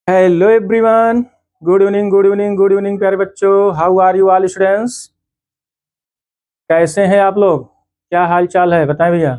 Hello everyone. Good evening, good evening, good evening प्यारे बच्चों। How are you all students? कैसे हैं आप लोग? क्या हाल चाल है बताएं भैया।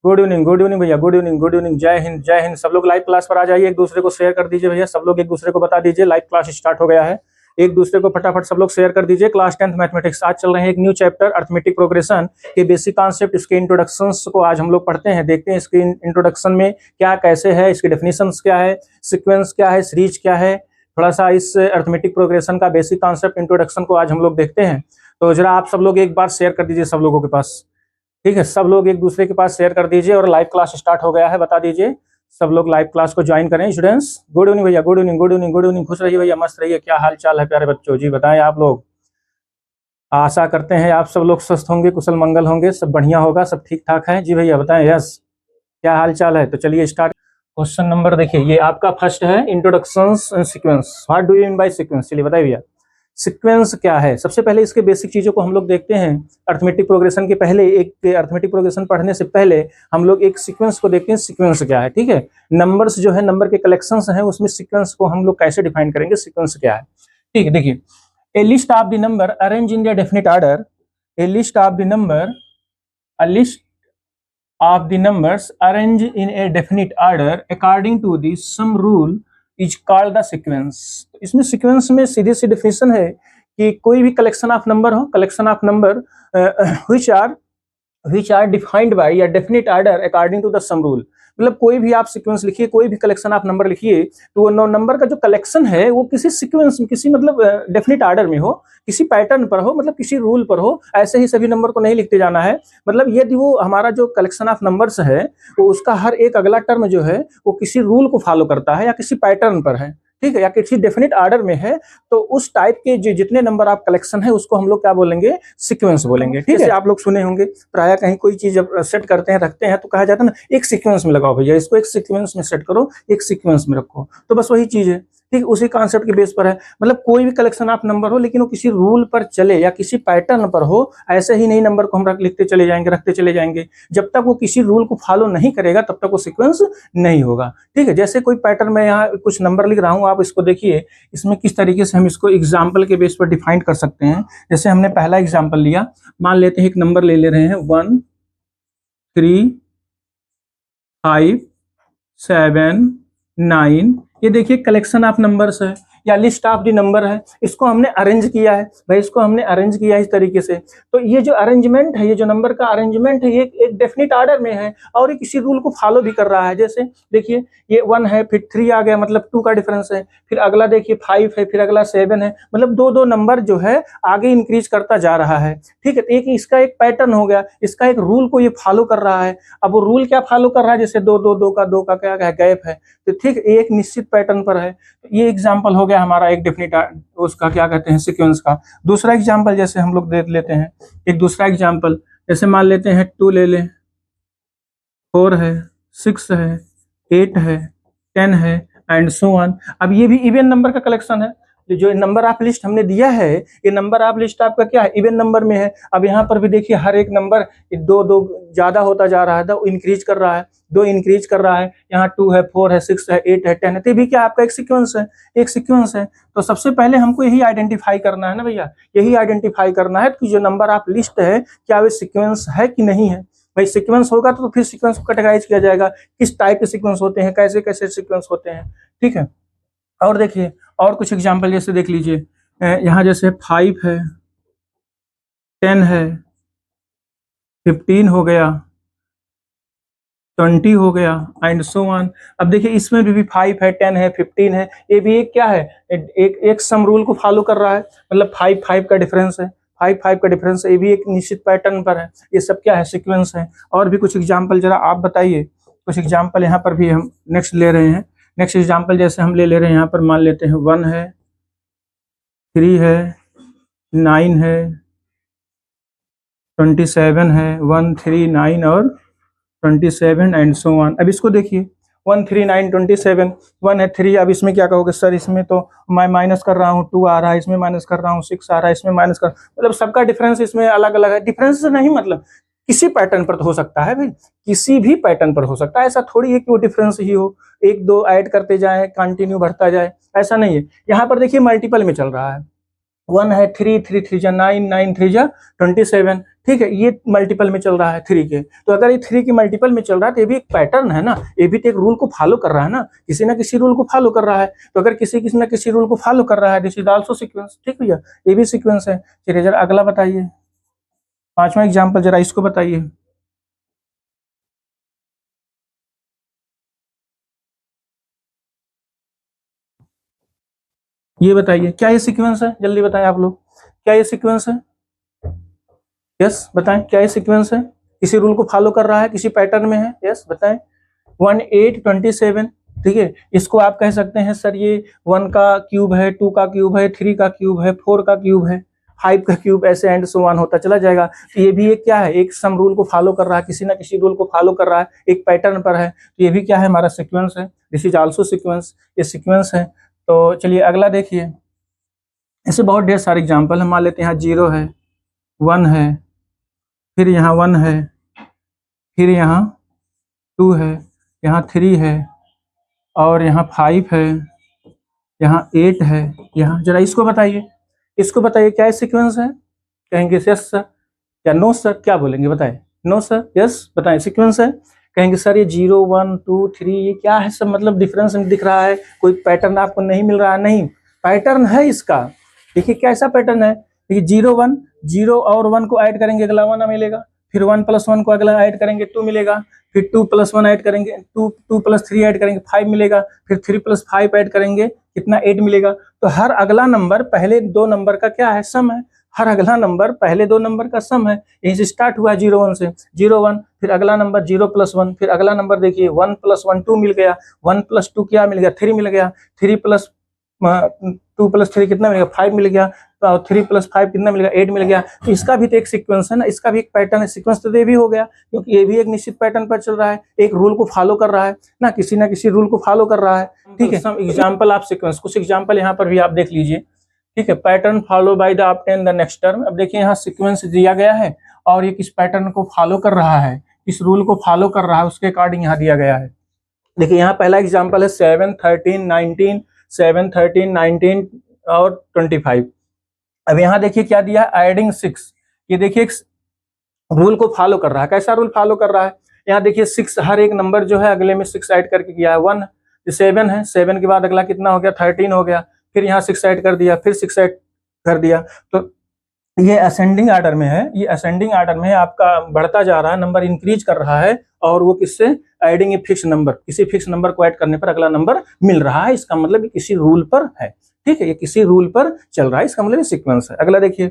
गुड इवनिंग, गुड इवनिंग भैया, गुड इवनिंग, गुड इवनिंग। जय हिंद, जय हिंद। सब लोग लाइव क्लास पर आ जाइए, एक दूसरे को शेयर कर दीजिए भैया। सब लोग एक दूसरे को बता दीजिए लाइव क्लास स्टार्ट हो गया है। एक दूसरे को फटाफट सब लोग शेयर कर दीजिए। क्लास 10th मैथमेटिक्स आज चल रहे हैं एक न्यू चैप्टर अर्थमेटिक प्रोग्रेशन के बेसिक कॉन्सेप्ट, इसके इंट्रोडक्शंस को आज हम लोग पढ़ते हैं। देखते हैं इसके इंट्रोडक्शन में क्या कैसे है, इसकी डेफिनेशंस क्या है, सीक्वेंस क्या है, सीरीज क्या है। थोड़ा सा इस अर्थमेटिक प्रोग्रेशन का बेसिक कॉन्सेप्ट इंट्रोडक्शन को आज हम लोग देखते हैं। तो जरा आप सब लोग एक बार शेयर कर दीजिए सब लोगों के पास। ठीक है, सब लोग एक दूसरे के पास शेयर कर दीजिए और लाइव क्लास स्टार्ट हो गया है, बता दीजिए। सब लोग लाइव क्लास को ज्वाइन करें स्टूडेंट्स। गुड इवनिंग भैया, good evening, good evening, good evening. खुश रहिए भैया, मस्त रहिए। क्या हाल चाल है प्यारे बच्चों जी, बताएं आप लोग। आशा करते हैं आप सब लोग स्वस्थ होंगे, कुशल मंगल होंगे, सब बढ़िया होगा, सब ठीक ठाक है जी भैया, बताएं। यस, क्या हाल चाल है? तो चलिए स्टार्ट। क्वेश्चन नंबर देखिए, ये आपका फर्स्ट है, introductions and sequence. What do you mean by sequence? चलिए बताइए भैया, सीक्वेंस क्या है। सबसे पहले इसके बेसिक चीजों को हम लोग देखते हैं। अर्थमेटिक प्रोग्रेशन के पहले, एक अर्थमेटिक प्रोग्रेशन पढ़ने से पहले हम लोग एक सीक्वेंस को देखते हैं। सीक्वेंस क्या है, ठीक है। नंबर्स जो है, नंबर के कलेक्शंस हैं, उसमें सीक्वेंस को हम लोग कैसे डिफाइन करेंगे, सीक्वेंस क्या है। ठीक है, देखिए, a list of the number arrange in the definite order. A list of the number, a list of the numbers arranged in a definite order according to the sum rule is called the sequence। इसमें sequence में सीधी सी definition है कि कोई भी collection of number हो, collection of number which are defined by a definite order according to the sum rule। मतलब कोई भी आप सीक्वेंस लिखिए, कोई भी कलेक्शन ऑफ नंबर लिखिए, तो वो नंबर का जो कलेक्शन है वो किसी सीक्वेंस में, किसी मतलब डेफिनेट ऑर्डर में हो, किसी पैटर्न पर हो, मतलब किसी रूल पर हो। ऐसे ही सभी नंबर को नहीं लिखते जाना है। मतलब यदि वो हमारा जो कलेक्शन ऑफ नंबर्स है, वो उसका हर एक अगला टर्म जो है वो किसी रूल को फॉलो करता है या किसी पैटर्न पर है, ठीक है, या किसी डेफिनेट ऑर्डर में है, तो उस टाइप के जितने नंबर आप कलेक्शन है उसको हम लोग क्या बोलेंगे, सीक्वेंस बोलेंगे। ठीक है, आप लोग सुने होंगे प्राय कहीं कोई चीज जब सेट करते हैं, रखते हैं, तो कहा जाता है ना, एक सीक्वेंस में लगाओ भैया, इसको एक सीक्वेंस में सेट करो, एक सीक्वेंस में रखो। तो बस वही चीज है, ठीक, उसी कॉन्सेप्ट के बेस पर है। मतलब कोई भी कलेक्शन ऑफ नंबर हो, लेकिन वो किसी रूल पर चले या किसी पैटर्न पर हो। ऐसे ही नहीं नंबर को हम लिखते चले जाएंगे, रखते चले जाएंगे। जब तक वो किसी रूल को फॉलो नहीं करेगा तब तक वो सीक्वेंस नहीं होगा। ठीक है, जैसे कोई पैटर्न में यहाँ कुछ नंबर लिख रहा हूँ, आप इसको देखिए, इसमें किस तरीके से हम इसको एग्जाम्पल के बेस पर डिफाइन कर सकते हैं। जैसे हमने पहला एग्जाम्पल लिया, मान लेते हैं एक नंबर ले रहे हैं 1 3 5 7 9। ये देखिए कलेक्शन ऑफ नंबर्स है या लिस्ट ऑफ द नंबर है। इसको हमने अरेंज किया है भाई, इसको हमने अरेंज किया है इस तरीके से। तो ये जो अरेंजमेंट है, ये जो नंबर का अरेंजमेंट है, ये एक डेफिनेट ऑर्डर में है और ये किसी रूल को फॉलो भी कर रहा है। जैसे देखिए, ये 1 है, फिर 3 आ गया, मतलब 2 का डिफरेंस है। फिर अगला देखिए 5 है, फिर अगला 7 है। मतलब दो दो नंबर जो है आगे इंक्रीज करता जा रहा है। ठीक है, तो एक इसका एक पैटर्न हो गया, इसका एक रूल को ये फॉलो कर रहा है। अब वो रूल क्या फॉलो कर रहा है, जैसे दो का क्या है, गैप है, तो ठीक, एक निश्चित पैटर्न पर है। ये एग्जांपल हो गया हमारा एक डेफिनेट उसका क्या कहते हैं, सीक्वेंस का। दूसरा एग्जांपल जैसे हम लोग देख लेते हैं, एक दूसरा एग्जांपल जैसे मान लेते हैं 2 ले लें, 4 है, 6 है, 8 है, 10 है एंड सो ऑन। अब ये भी इवन नंबर का कलेक्शन है। जो नंबर ऑफ लिस्ट हमने दिया है, ये नंबर ऑफ लिस्ट आपका क्या है, इवन नंबर में है। अब यहाँ पर भी देखिए हर एक नंबर दो दो ज्यादा होता जा रहा है, दो इंक्रीज कर रहा है, दो इंक्रीज कर रहा है। यहाँ 2 है, 4 है, 6 है, 8 है, 10 है। तो भी क्या आपका एक सीक्वेंस है, एक सीक्वेंस है। तो सबसे पहले हमको यही आइडेंटिफाई करना है ना भैया, यही आइडेंटिफाई करना है कि जो नंबर ऑफ लिस्ट है क्या वो सीक्वेंस है कि नहीं है। भाई सीक्वेंस होगा तो फिर सीक्वेंस को कैटेगराइज किया जाएगा, किस टाइप के सीक्वेंस होते हैं, कैसे कैसे सीक्वेंस होते हैं। ठीक है, और देखिए और कुछ एग्जांपल जैसे देख लीजिए, यहाँ जैसे 5 है, 10 है, 15 हो गया, 20 हो गया एंड सो ऑन। अब देखिए इसमें भी 5 है, 10 है, 15 है। ये भी एक क्या है, एक सम रूल को फॉलो कर रहा है। मतलब 5 का डिफरेंस है, 5 का डिफरेंस है। ये भी एक निश्चित पैटर्न पर है। ये सब क्या है, सीक्वेंस है। और भी कुछ एग्जांपल जरा आप बताइए, कुछ एग्जांपल यहाँ पर भी हम नेक्स्ट ले रहे हैं। नेक्स्ट एग्जांपल जैसे हम ले रहे हैं, यहाँ पर मान लेते हैं 1 है, 3 है, 9 है, 27 है, 1 3 9 और 27 एंड सो ऑन। अब इसको देखिए 1 3 9 27, 1 है, 3। अब इसमें क्या कहोगे सर, इसमें तो मैं माइनस कर रहा हूँ, 2 आ रहा है, इसमें माइनस कर रहा हूँ, 6 आ रहा है, इसमें माइनस कर, मतलब सबका डिफरेंस इसमें अलग अलग है। डिफरेंस नहीं, मतलब किसी पैटर्न पर तो हो सकता है भाई, किसी भी पैटर्न पर हो सकता है, ऐसा थोड़ी है कि वो डिफरेंस ही हो, एक दो ऐड करते जाए, कंटिन्यू बढ़ता जाए, ऐसा नहीं है। यहाँ पर देखिए मल्टीपल में चल रहा है, 1 है, 3 3 3 जा 9, 9 3 जा 27, ठीक है, ये मल्टीपल में चल रहा है 3 के। तो अगर ये 3 की मल्टीपल में चल रहा है तो ये भी एक पैटर्न है ना, ये भी तो एक रूल को फॉलो कर रहा है ना किसी रूल को फॉलो कर रहा है। तो अगर किसी ना किसी रूल को फॉलो कर रहा है, दिस इज आल्सो सीक्वेंस, ठीक भैया, ये भी सीक्वेंस है। चलिए जरा अगला बताइए, 5वां एग्जाम्पल जरा इसको बताइए। ये बताइए क्या ये सीक्वेंस है, जल्दी बताएं आप लोग, क्या ये सीक्वेंस है? यस बताएं, क्या ये सीक्वेंस है? किसी रूल को फॉलो कर रहा है, किसी पैटर्न में है? यस बताएं। 1 8 27, ठीक है, इसको आप कह सकते हैं सर ये 1 का क्यूब है, 2 का क्यूब है, 3 का क्यूब है, 4 का क्यूब है, 5 का क्यूब, ऐसे एंड सो ऑन होता चला जाएगा। तो ये भी एक क्या है, एक सम रूल को फॉलो कर रहा है, किसी ना किसी रूल को फॉलो कर रहा है, एक पैटर्न पर है। तो ये भी क्या है, हमारा सीक्वेंस है, दिस इज आल्सो सीक्वेंस, ये सीक्वेंस है। तो चलिए अगला देखिए, ऐसे बहुत ढेर सारे एग्जाम्पल हम मान लेते हैं। यहाँ 0 है, 1 है, फिर यहाँ 1 है, फिर यहाँ 2 है, यहाँ 3 है, और यहाँ 5 है, यहाँ 8 है, यहाँ जरा इसको बताइए क्या सीक्वेंस है? कहेंगे यस सर या नो सर, क्या बोलेंगे बताएं? नो सर, यस बताएं सीक्वेंस है। कहेंगे सर ये 0 1 2 3 ये क्या है सब, मतलब डिफरेंस दिख रहा है, कोई पैटर्न आपको नहीं मिल रहा है? नहीं, पैटर्न है इसका। देखिए कैसा पैटर्न है, देखिए 0 1, 0 और 1 को ऐड करेंगे अगला 1 मिलेगा, फिर 1 + 1 को अगला ऐड करेंगे 2 मिलेगा, फिर 2 + 1 ऐड करेंगे 2, 2 + 3 ऐड करेंगे 5 मिलेगा, फिर 3 + 5 ऐड करेंगे कितना 8 मिलेगा। तो हर अगला नंबर पहले दो नंबर का क्या है, सम है, हर अगला नंबर पहले दो नंबर का सम है। यहीं से स्टार्ट हुआ 0 1 से, 0 1, फिर अगला नंबर 0 + 1, फिर अगला नंबर देखिए 1 + 1 2 मिल गया, 1 + 2 क्या मिल गया, 3 मिल गया, 3 + 2 + 3 कितना मिल गया, 5 मिल गया, तो 3 + 5 कितना मिल गया, 8 मिल गया। तो इसका भी तो एक सीक्वेंस है ना, इसका भी एक पैटर्न है, सीक्वेंस तो ये भी हो गया, क्योंकि ये भी एक निश्चित पैटर्न पर चल रहा है, एक रूल को फॉलो कर रहा है ना किसी रूल को फॉलो कर रहा है, ठीक है। सम एग्जाम्पल आप सीक्वेंस, कुछ एग्जाम्पल यहाँ पर भी आप देख लीजिए, ठीक है। Pattern follow by the obtain the next term. अब देखिए यहाँ सीक्वेंस दिया गया है और ये किस पैटर्न को फॉलो कर रहा है, किस रूल को फॉलो कर रहा है, उसके अकॉर्डिंग यहाँ दिया गया है। देखिए यहाँ पहला एग्जाम्पल है 7 13 19, 7 13 19 और 25। अब यहाँ देखिए क्या दिया है, एडिंग 6, ये देखिए रूल को फॉलो कर रहा है। कैसा रूल फॉलो कर रहा है, यहाँ देखिए 6, हर एक नंबर जो है अगले में 6 ऐड करके किया है। 1 7 है, 7 के बाद अगला कितना हो गया, 13 हो गया, फिर यहाँ 6 ऐड कर दिया, फिर 6 ऐड कर दिया। तो ये असेंडिंग ऑर्डर में है, ये असेंडिंग ऑर्डर में है, आपका बढ़ता जा रहा है, नंबर इंक्रीज कर रहा है, और वो किससे, एडिंग ए फिक्स नंबर, किसी फिक्स नंबर को ऐड करने पर अगला नंबर मिल रहा है। इसका मतलब किसी रूल पर है, ठीक है, ये किसी रूल पर चल रहा है, इसका मतलब ये सीक्वेंस है। अगला देखिए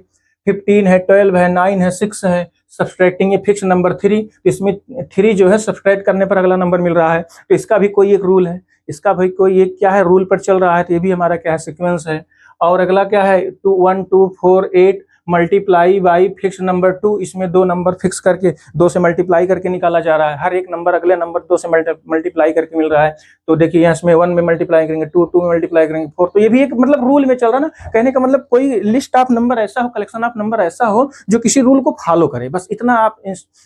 15 है, 12 है, 9 है, 6 है, सब्सट्रैक्टिंग ए फिक्स नंबर 3, इसमें 3 जो है सब्सट्रैक्ट करने पर अगला नंबर मिल रहा है, तो इसका भी कोई एक रूल है, इसका भाई कोई एक क्या है, रूल पर चल रहा है, तो ये भी हमारा क्या है, सीक्वेंस है। और अगला क्या है, 2 1 2 4 8 मल्टीप्लाई बाई फिक्स नंबर 2, इसमें दो नंबर फिक्स करके 2 से मल्टीप्लाई करके निकाला जा रहा है, हर एक नंबर अगले नंबर 2 से मल्टीप्लाई करके मिल रहा है। तो देखिए यहाँ इसमें 1 में मल्टीप्लाई करेंगे 2, 2 में मल्टीप्लाई करेंगे 4, तो ये भी एक मतलब रूल में चल रहा है ना। कहने का मतलब कोई लिस्ट ऑफ नंबर ऐसा हो, कलेक्शन ऑफ नंबर ऐसा हो जो किसी रूल को फॉलो करे, बस इतना आप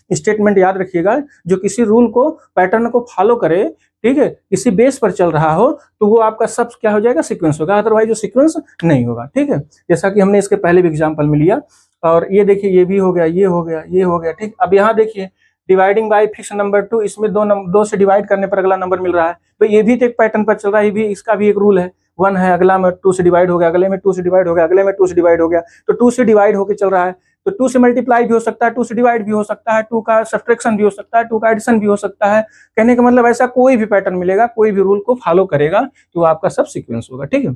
स्टेटमेंट याद रखिएगा, जो किसी रूल को, पैटर्न को फॉलो करे, ठीक है, किसी बेस पर चल रहा हो, तो वो आपका सब क्या हो जाएगा, सीक्वेंस होगा, अदरवाइज जो सीक्वेंस नहीं होगा, ठीक है। जैसा कि हमने इसके पहले भी एग्जांपल में लिया। और ये देखिए ये भी हो गया, ये हो गया, ये हो गया, ठीक। अब यहाँ देखिए डिवाइडिंग बाय फिक्स नंबर 2, इसमें दो से डिवाइड करने पर अगला नंबर मिल रहा है, तो ये भी तो एक पैटर्न पर चल रहा है, ये भी, इसका भी एक रूल है। 1 है, अगला में 2 से डिवाइड हो गया, अगले में 2 से डिवाइड हो गया, अगले में 2 से डिवाइड हो गया, तो 2 से डिवाइड होकर चल रहा है, तो 2 से मल्टीप्लाई भी हो सकता है, 2 से डिवाइड भी हो सकता है, 2 का सब्ट्रैक्शन भी हो सकता है, 2 का एडिशन भी हो सकता है। कहने का मतलब ऐसा कोई भी पैटर्न मिलेगा, कोई भी रूल को फॉलो करेगा, तो आपका सब सीक्वेंस होगा, ठीक है।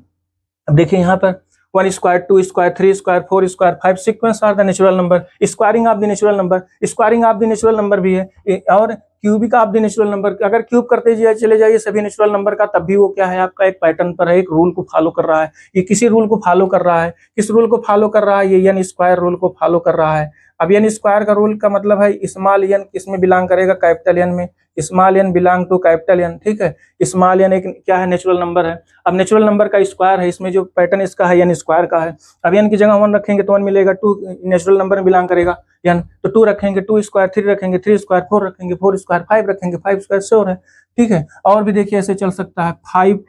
अब देखिए यहाँ पर 1 square, 2 square, 3 square, 4 square, 5 sequence are the natural number, squaring of the natural number, squaring of the natural number भी है, और cubic of the natural number, अगर क्यूब करते चले जाइए सभी नेचुरल नंबर का, तब भी वो क्या है, आपका एक पैटर्न पर है, एक रूल को फॉलो कर रहा है, ये किसी रूल को फॉलो कर रहा है, किस रूल को फॉलो कर रहा है, ये यानी स्क्वायर रूल को फॉलो कर रहा है। अब एन स्क्वायर का रूल का मतलब है स्मॉल एन किस में बिलोंग करेगा, कैपिटल एन में, small n belong to capital N, ठीक है। स्मॉल एन एक क्या है, नेचुरल नंबर है। अब नेचुरल नंबर का स्क्वायर है, इसमें जो पैटर्न इसका है एन स्क्वायर का है। अब एन की जगह 1 रखेंगे तो 1 मिलेगा, 2 नेचुरल नंबर में बिलोंग करेगा एन, तो 2 रखेंगे 2 स्क्वायर, 3 रखेंगे 3 स्क्वायर, 4 रखेंगे 4 स्क्वायर, 5 रखेंगे 5 स्क्वायर, श्योर है, ठीक है। और भी देखिए ऐसे चल सकता है, 5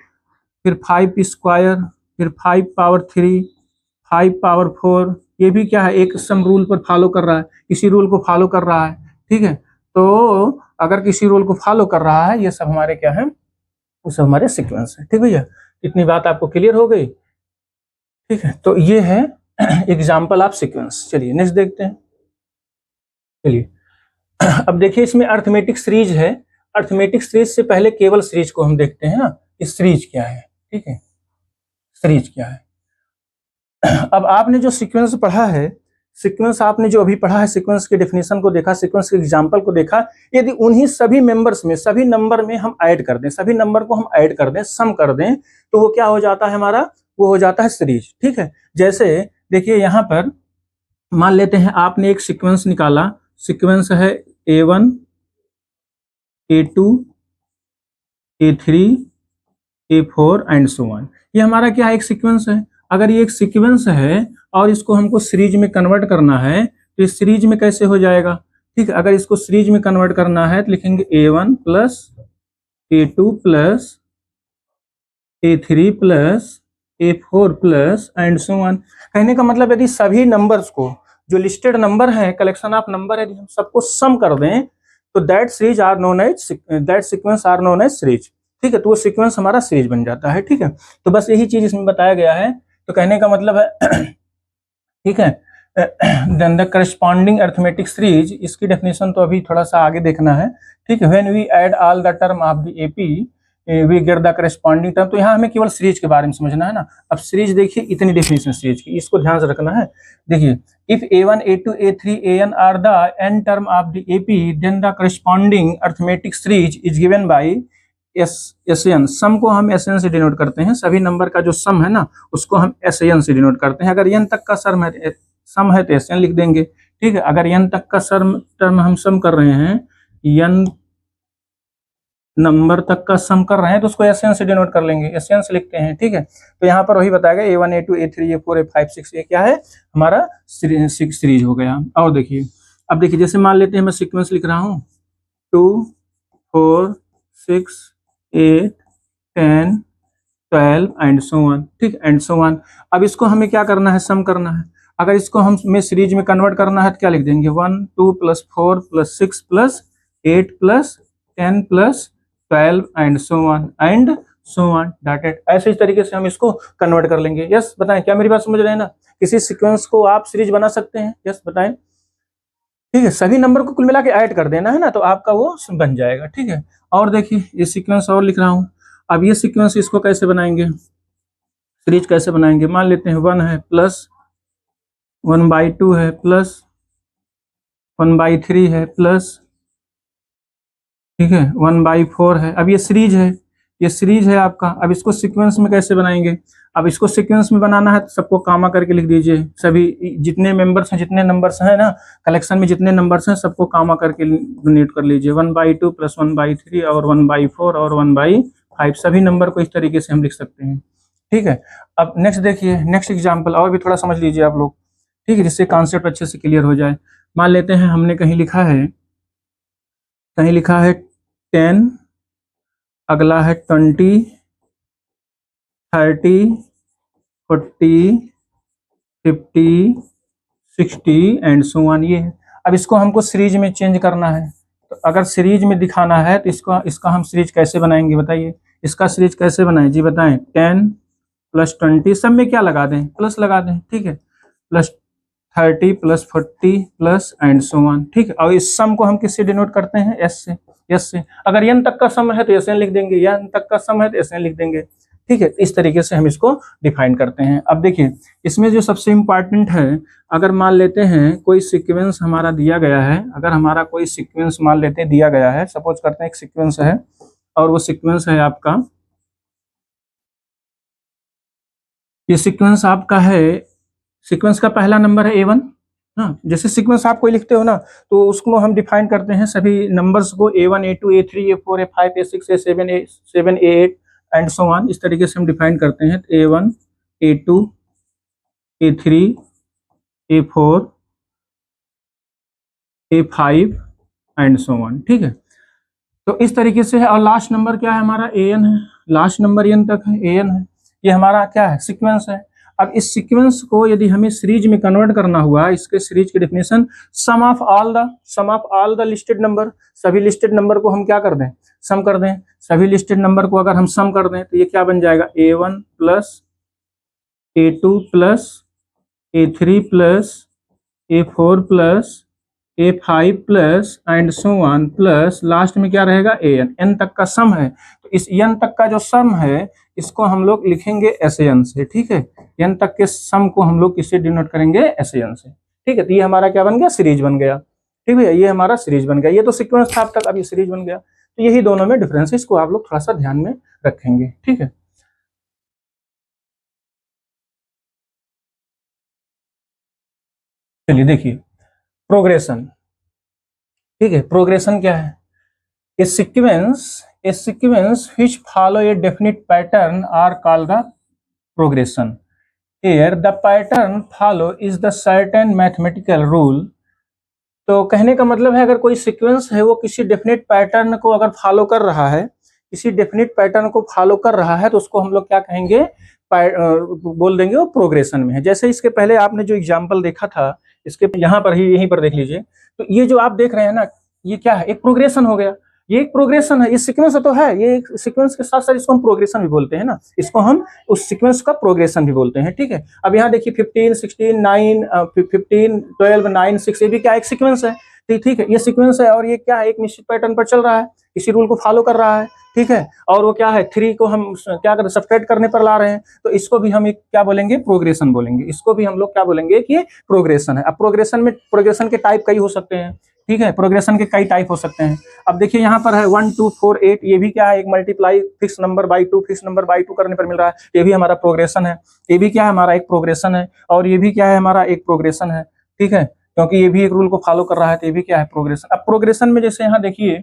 फिर 5 स्क्वायर, फिर 5 पावर 3, 5 पावर 4, ये भी क्या है, एक सम रूल पर फॉलो कर रहा है, किसी रूल को फॉलो कर रहा है, ठीक है। तो अगर किसी रूल को फॉलो कर रहा है, ये सब हमारे क्या है, वो सब हमारे सीक्वेंस है, ठीक भैया। इतनी बात आपको क्लियर हो गई, ठीक है। तो ये है एग्जाम्पल ऑफ सीक्वेंस। चलिए नेक्स्ट देखते हैं। चलिए अब देखिए इसमें अर्थमेटिक सीरीज है। अर्थमेटिक सीरीज से पहले केवल सीरीज को हम देखते हैं ना, कि सीरीज क्या है, ठीक है, सीरीज क्या है। अब आपने जो सीक्वेंस पढ़ा है, सीक्वेंस आपने जो अभी पढ़ा है, सीक्वेंस के डेफिनेशन को देखा, सीक्वेंस के एग्जांपल को देखा, यदि उन्हीं सभी मेंबर्स में, सभी नंबर में हम ऐड कर दें, सभी नंबर को हम ऐड कर दें, सम कर दें, तो वो क्या हो जाता है हमारा, वो हो जाता है सीरीज, ठीक है। जैसे देखिए यहाँ पर मान लेते हैं आपने एक सीक्वेंस निकाला, सीक्वेंस है A1 A2 A3 A4 and so on. ये हमारा क्या है, एक सीक्वेंस है। अगर ये एक सीक्वेंस है और इसको हमको सीरीज में कन्वर्ट करना है, तो इस सीरीज में कैसे हो जाएगा, ठीक है। अगर इसको सीरीज में कन्वर्ट करना है तो लिखेंगे A1 plus A2 plus A3 plus A4 plus and so on. कहने का मतलब यदि सभी नंबर्स को, जो लिस्टेड नंबर है, कलेक्शन ऑफ नंबर, यदि हम सबको सम कर दें, तो that series are known as, that sequence are known as series, ठीक है। तो वो सीक्वेंस हमारा सीरीज बन जाता है, ठीक है। तो बस यही चीज इसमें बताया गया है। तो कहने का मतलब है ठीक है, then the corresponding arithmetic series, इसकी डेफिनेशन तो अभी थोड़ा सा आगे देखना है, ठीक है। When we add all the term of the AP we get the corresponding term. तो यहाँ हमें केवल सीरीज के बारे में समझना है ना। अब सीरीज देखिए, इतनी डेफिनेशन सीरीज की, इसको ध्यान से रखना है। देखिए if A1 A2 A3 AN are the n term of the AP, then the corresponding arithmetic series is given by SN। Sum को हम SN से डिनोट करते हैं, सभी नंबर का जो सम है ना, उसको हम SN से डिनोट करते हैं। अगर n तक का सम है तो SN लिख देंगे, ठीक है। अगर n तक का टर्म हम सम कर रहे हैं, n नंबर तक का सम कर रहे हैं, तो उसको SN से डिनोट कर लेंगे, SN से लिखते हैं, ठीक है। तो यहाँ पर वही बताया गया, A1 A2 A3 A4 A5 6, ये क्या है हमारा सीरीज हो गया। और देखिए अब देखिए, जैसे मान लेते हैं मैं सीक्वेंस लिख रहा हूँ 2 4 6 8 10 12 एंड सो ऑन, ठीक, एंड सो ऑन। अब इसको हमें क्या करना है, सम करना है। अगर इसको हमें सीरीज में कन्वर्ट करना है तो क्या लिख देंगे, 1 2 plus 4 plus 6 plus 8 plus 10 plus 12 and so on dotted. ऐसे इस तरीके से हम इसको कन्वर्ट कर लेंगे। यस बताएं, क्या मेरी बात समझ रहे हैं ना। किसी सीक्वेंस को आप सीरीज बना सकते हैं, यस बताएं, ठीक है। सभी नंबर को कुल मिला के ऐड कर देना है ना, तो आपका वो बन जाएगा, ठीक है। और देखिए ये सीक्वेंस और लिख रहा हूँ। अब ये सीक्वेंस इसको कैसे बनाएंगे, सीरीज कैसे बनाएंगे। मान लेते हैं 1 है प्लस 1/2 है प्लस 1/3 है प्लस, ठीक है, 1/4 है। अब ये सीरीज है, ये सीरीज है आपका। अब इसको सीक्वेंस में कैसे बनाएंगे। अब इसको सीक्वेंस में बनाना है तो सबको कामा करके लिख दीजिए, सभी जितने मेंबर्स हैं, जितने नंबर्स हैं ना कलेक्शन में, जितने नंबर्स हैं सबको कामा करके नोट कर लीजिए। 1/2 प्लस 1/3 और 1/4 और 1/5, सभी नंबर को इस तरीके से हम लिख सकते हैं, ठीक है। अब नेक्स्ट देखिए, नेक्स्ट एग्जाम्पल और भी थोड़ा समझ लीजिए आप लोग, ठीक है, जिससे कॉन्सेप्ट अच्छे से क्लियर हो जाए। मान लेते हैं हमने कहीं लिखा है 10, अगला है 20 30 40 50 60 एंड सो ऑन, ये है। अब इसको हमको सीरीज में चेंज करना है, तो अगर सीरीज में दिखाना है तो इसका हम सीरीज कैसे बनाएंगे बताइए। इसका सीरीज कैसे बनाएं जी बताएं। 10 प्लस 20, सब में क्या लगा दें, प्लस लगा दें, ठीक है, plus 30 plus 40 plus and so on, ठीक है। और इस सम को हम किससे डिनोट करते हैं, एस से, यस से। अगर n तक का सम है तो SN लिख देंगे, या n तक का सम है तो SN लिख देंगे, ठीक है। इस तरीके से हम इसको डिफाइन करते हैं। अब देखिए इसमें जो सबसे इम्पॉर्टेंट है, अगर मान लेते हैं कोई सीक्वेंस हमारा दिया गया है, अगर हमारा कोई सीक्वेंस मान लेते हैं दिया गया है, सपोज करते हैं एक सीक्वेंस है और वो सीक्वेंस है आपका, ये सीक्वेंस आपका है, सीक्वेंस का पहला नंबर है A1, हाँ, जैसे सीक्वेंस आप कोई लिखते हो ना, तो उसको हम डिफाइन करते हैं सभी नंबर्स को A1 A2 A3 A4 A5 A6 A7 A7 A8 and so on, इस तरीके से हम डिफाइन करते हैं। A1 A2 A3 A4 A5 and so on, ठीक है। तो इस तरीके से है। और लास्ट नंबर क्या है हमारा, AN है, लास्ट नंबर n तक है, AN है। ये हमारा क्या है, सीक्वेंस है। अब इस सीक्वेंस को यदि हमें सीरीज में कन्वर्ट करना हुआ, इसके सीरीज की definition sum of all the listed number, सभी लिस्टेड नंबर को हम क्या कर दें, सम कर दें। सभी लिस्टेड नंबर को अगर हम सम कर दें तो ये क्या बन जाएगा, A1 plus A2 plus A3 plus A4 plus A5 plus and so on, plus last में क्या रहेगा, AN, n तक का सम है। तो इस n तक का जो सम है इसको हम लोग लिखेंगे SAN से, ठीक है। n तक के सम को हम लोग किससे डिनोट करेंगे, SAN से, ठीक है। तो ये हमारा क्या बन गया, सीरीज बन गया, ठीक है। ये हमारा सीरीज बन गया। ये तो सीक्वेंस था अब तक, अब ये सीरीज बन गया। तो यही दोनों में डिफरेंस है, इसको आप लोग थोड़ा सा ध्यान में रखेंगे, ठीक है। चलिए देखिए प्रोग्रेशन, ठीक है। प्रोग्रेशन क्या है, A sequence which follow a definite pattern are called the progression. Here the pattern follow is the certain mathematical rule. तो कहने का मतलब है अगर कोई सीक्वेंस है वो किसी डेफिनेट पैटर्न को अगर फॉलो कर रहा है, किसी डेफिनेट पैटर्न को फॉलो कर रहा है, तो उसको हम लोग क्या कहेंगे, बोल देंगे वो प्रोग्रेशन में है। जैसे इसके पहले आपने जो एग्जांपल देखा था, इसके यहाँ पर ही, यहीं पर देख लीजिए। तो ये जो आप देख रहे हैं ना, ये क्या है, एक प्रोग्रेशन हो गया। ये एक प्रोग्रेशन है, ये सीक्वेंस तो है, ये सीक्वेंस के साथ साथ इसको हम प्रोग्रेशन भी बोलते हैं ना, इसको हम उस सीक्वेंस का प्रोग्रेशन भी बोलते हैं, ठीक है। अब यहाँ देखिए 15 16 9 15 12 9 6, ये भी क्या एक सीक्वेंस है, ठीक है। ये सीक्वेंस है और ये क्या है, एक निश्चित पैटर्न पर चल रहा है, किसी रूल को फॉलो कर रहा है, ठीक है। और वो क्या है, 3 को हम क्या कर सब्ट्रैक्ट करने पर ला रहे हैं, तो इसको भी हम एक क्या बोलेंगे, प्रोग्रेशन बोलेंगे। इसको भी हम लोग क्या बोलेंगे कि ये प्रोग्रेशन है। अब प्रोग्रेशन में, प्रोग्रेशन के टाइप कई हो सकते हैं, ठीक है। प्रोग्रेशन के कई टाइप हो सकते हैं। अब देखिए यहाँ पर है 1 2 4 8, ये भी क्या है, एक multiply fix number by 2, fix number by 2 करने पर मिल रहा है, ये भी हमारा प्रोग्रेशन है। ये भी क्या है, हमारा एक प्रोग्रेशन है। और ये भी क्या है, हमारा एक प्रोग्रेशन है, ठीक है, क्योंकि ये भी एक रूल को फॉलो कर रहा है, तो ये भी क्या है, प्रोग्रेशन। अब प्रोग्रेशन में जैसे यहाँ देखिए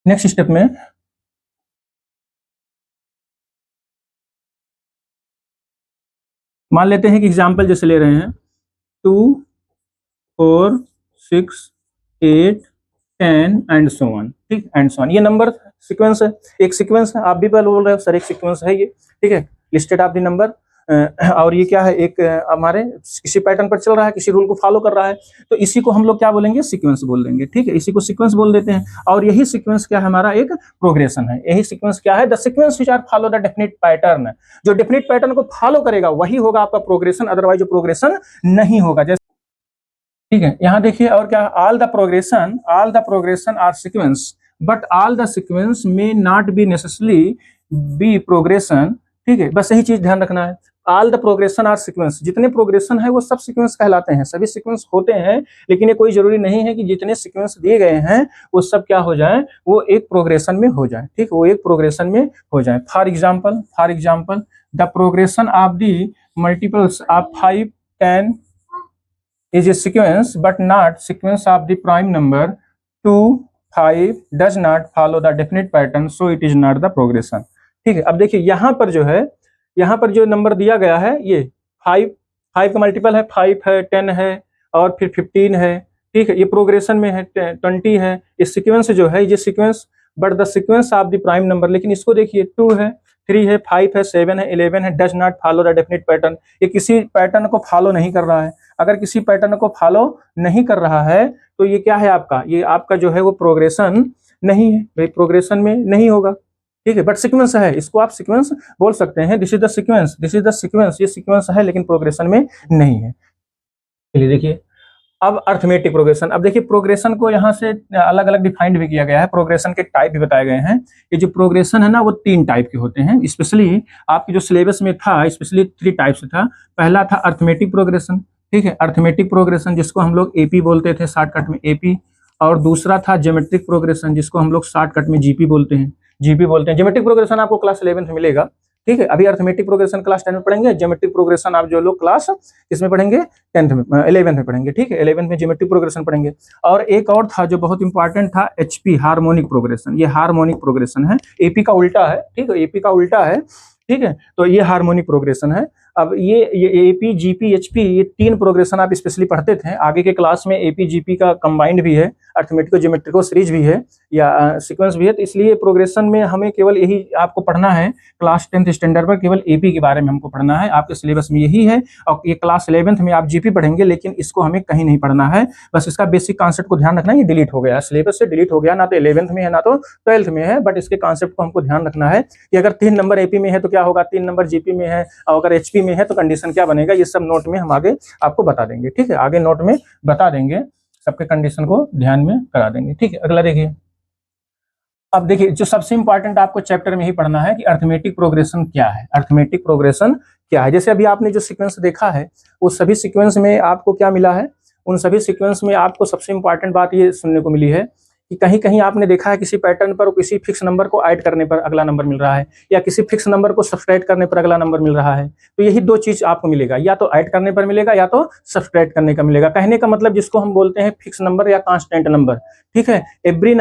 नेक्स्ट स्टेप में मान लेते हैं कि एग्जाम्पल जैसे ले रहे हैं 2 4 6 8 10 एंड सो ऑन, ठीक, एंड सो ऑन। ये नंबर सीक्वेंस है, एक सीक्वेंस है। आप भी पहले बोल रहे हो सर एक सीक्वेंस है ये, ठीक है, लिस्टेड ऑफ द नंबर। और ये क्या है, एक हमारे किसी पैटर्न पर चल रहा है, किसी रूल को फॉलो कर रहा है, तो इसी को हम लोग क्या बोलेंगे, सीक्वेंस बोल देंगे, ठीक है। इसी को सीक्वेंस बोल देते हैं। और यही सीक्वेंस क्या है, हमारा एक प्रोग्रेशन है। यही सीक्वेंस क्या है, the sequence which are follow the definite pattern, जो डेफिनेट पैटर्न को फॉलो करेगा वही होगा आपका प्रोग्रेशन, अदरवाइज जो प्रोग्रेशन नहीं होगा। जैसे ठीक है, यहाँ देखिए और क्या, all the progression are sequence but all the sequence may not be necessarily be progression, ठीक है। बस यही चीज ध्यान रखना है। All the progression are sequence, जितने प्रोग्रेशन है वो सब सीक्वेंस कहलाते हैं, सभी सीक्वेंस होते हैं, लेकिन ये कोई जरूरी नहीं है कि जितने सीक्वेंस दिए गए हैं वो सब क्या हो जाए, वो एक प्रोग्रेशन में हो जाए, ठीक, वो एक प्रोग्रेशन में हो जाए। For example the progression of the multiples of 5 10 is a sequence but not sequence of the prime number 2 5 does not follow the definite pattern, so it is not the progression, ठीक है। अब देखिए यहाँ पर जो है, यहाँ पर जो नंबर दिया गया है ये 5 का मल्टीपल है, 5 है, 10 है और फिर 15 है, ठीक है। ये प्रोग्रेशन में है, 20 है। ये सीक्वेंस जो है, ये sequence but the sequence of the prime number, लेकिन इसको देखिए 2 है, 3 है, 5 है, 7 है, 11 है, does not follow the definite pattern, ये किसी पैटर्न को फॉलो नहीं कर रहा है। अगर किसी पैटर्न को फॉलो नहीं कर रहा है तो ये क्या है आपका, ये आपका जो है वो प्रोग्रेशन नहीं है, भाई प्रोग्रेशन में नहीं होगा, ठीक है। बट सीक्वेंस है, इसको आप सीक्वेंस बोल सकते हैं। दिस इज द सीक्वेंस, ये सीक्वेंस है लेकिन प्रोग्रेशन में नहीं है। चलिए देखिए अब अर्थमेटिक प्रोग्रेशन। अब देखिए प्रोग्रेशन को यहाँ से अलग अलग डिफाइंड भी किया गया है, प्रोग्रेशन के टाइप भी बताए गए हैं। ये जो प्रोग्रेशन है ना वो 3 टाइप के होते हैं, स्पेशली आपके जो सिलेबस में था, स्पेशली 3 टाइप से था। पहला था अर्थमेटिक प्रोग्रेशन, ठीक है, अर्थमेटिक प्रोग्रेशन जिसको हम लोग एपी बोलते थे, शॉर्टकट में एपी। और दूसरा था ज्योमेट्रिक प्रोग्रेशन जिसको हम लोग शॉर्टकट में जीपी बोलते हैं, ज्योमेट्रिक प्रोग्रेशन आपको क्लास 11th में मिलेगा, ठीक है, अभी अर्थमेटिक प्रोग्रेशन क्लास 10 में पढ़ेंगे, ज्योमेट्रिक प्रोग्रेशन आप जो लोग क्लास इसमें पढ़ेंगे 10th में 11th में पढ़ेंगे। ठीक है, 11th में ज्योमेट्रिक प्रोग्रेशन पढ़ेंगे। और एक और था जो बहुत इंपॉर्टेंट था, एचपी हार्मोनिक प्रोग्रेशन। ये हार्मोनिक प्रोग्रेशन है, एपी का उल्टा है। ठीक है, एपी का उल्टा है। ठीक है, तो ये हार्मोनिक प्रोग्रेशन है। अब ये एपी जीपी एचपी ये 3 प्रोग्रेशन आप स्पेशली पढ़ते थे। आगे के क्लास में एपी जीपी का कंबाइंड भी है, अर्थमेटिको ज्योमेट्रिको सीरीज भी है या सीक्वेंस भी है। तो इसलिए प्रोग्रेशन में हमें केवल यही आपको पढ़ना है, क्लास 10th स्टैंडर्ड पर केवल एपी के बारे में हमको पढ़ना है। आपके सिलेबस में यही है। और ये क्लास 11th में आप जीपी पढ़ेंगे, लेकिन इसको हमें कहीं नहीं पढ़ना है। बस इसका बेसिक कॉन्सेप्ट को ध्यान रखना है। ये डिलीट हो गया, सिलेबस से डिलीट हो गया, ना तो 11th में है ना तो 12th में है। बट इसके कॉन्सेप्ट को हमको ध्यान रखना है कि अगर 3 नंबर एपी में है तो क्या होगा, 3 नंबर जीपी में है, और अगर एचपी में है तो कंडीशन क्या बनेगा, ये सब नोट में हम आगे आपको बता देंगे। ठीक है, आगे नोट में बता देंगे, सबके कंडीशन को ध्यान में करा देंगे। ठीक है, अगला देखिए। अब देखिए, जो सबसे इंपॉर्टेंट आपको चैप्टर में ही पढ़ना है कि अर्थमेटिक प्रोग्रेशन क्या है। अर्थमेटिक प्रोग्रेशन क्या है, जैसे अभी आपने जो सीक्वेंस देखा है, वो सभी सीक्वेंस में आपको क्या मिला है, उन सभी सीक्वेंस में आपको सबसे इंपॉर्टेंट बात ये सुनने को मिली है कि कहीं कहीं आपने देखा है किसी पैटर्न पर किसी फिक्स नंबर को ऐड करने पर अगला नंबर मिल रहा है, या किसी फिक्स नंबर को सब्सट्रैक्ट करने पर अगला नंबर मिल रहा है। तो यही 2 चीज आपको मिलेगा, या तो ऐड करने पर मिलेगा या तो सब्सट्रैक्ट करने का मिलेगा। कहने का मतलब जिसको हम बोलते हैं फिक्स नंबर या कांस्टेंट नंबर। ठीक है, एवरी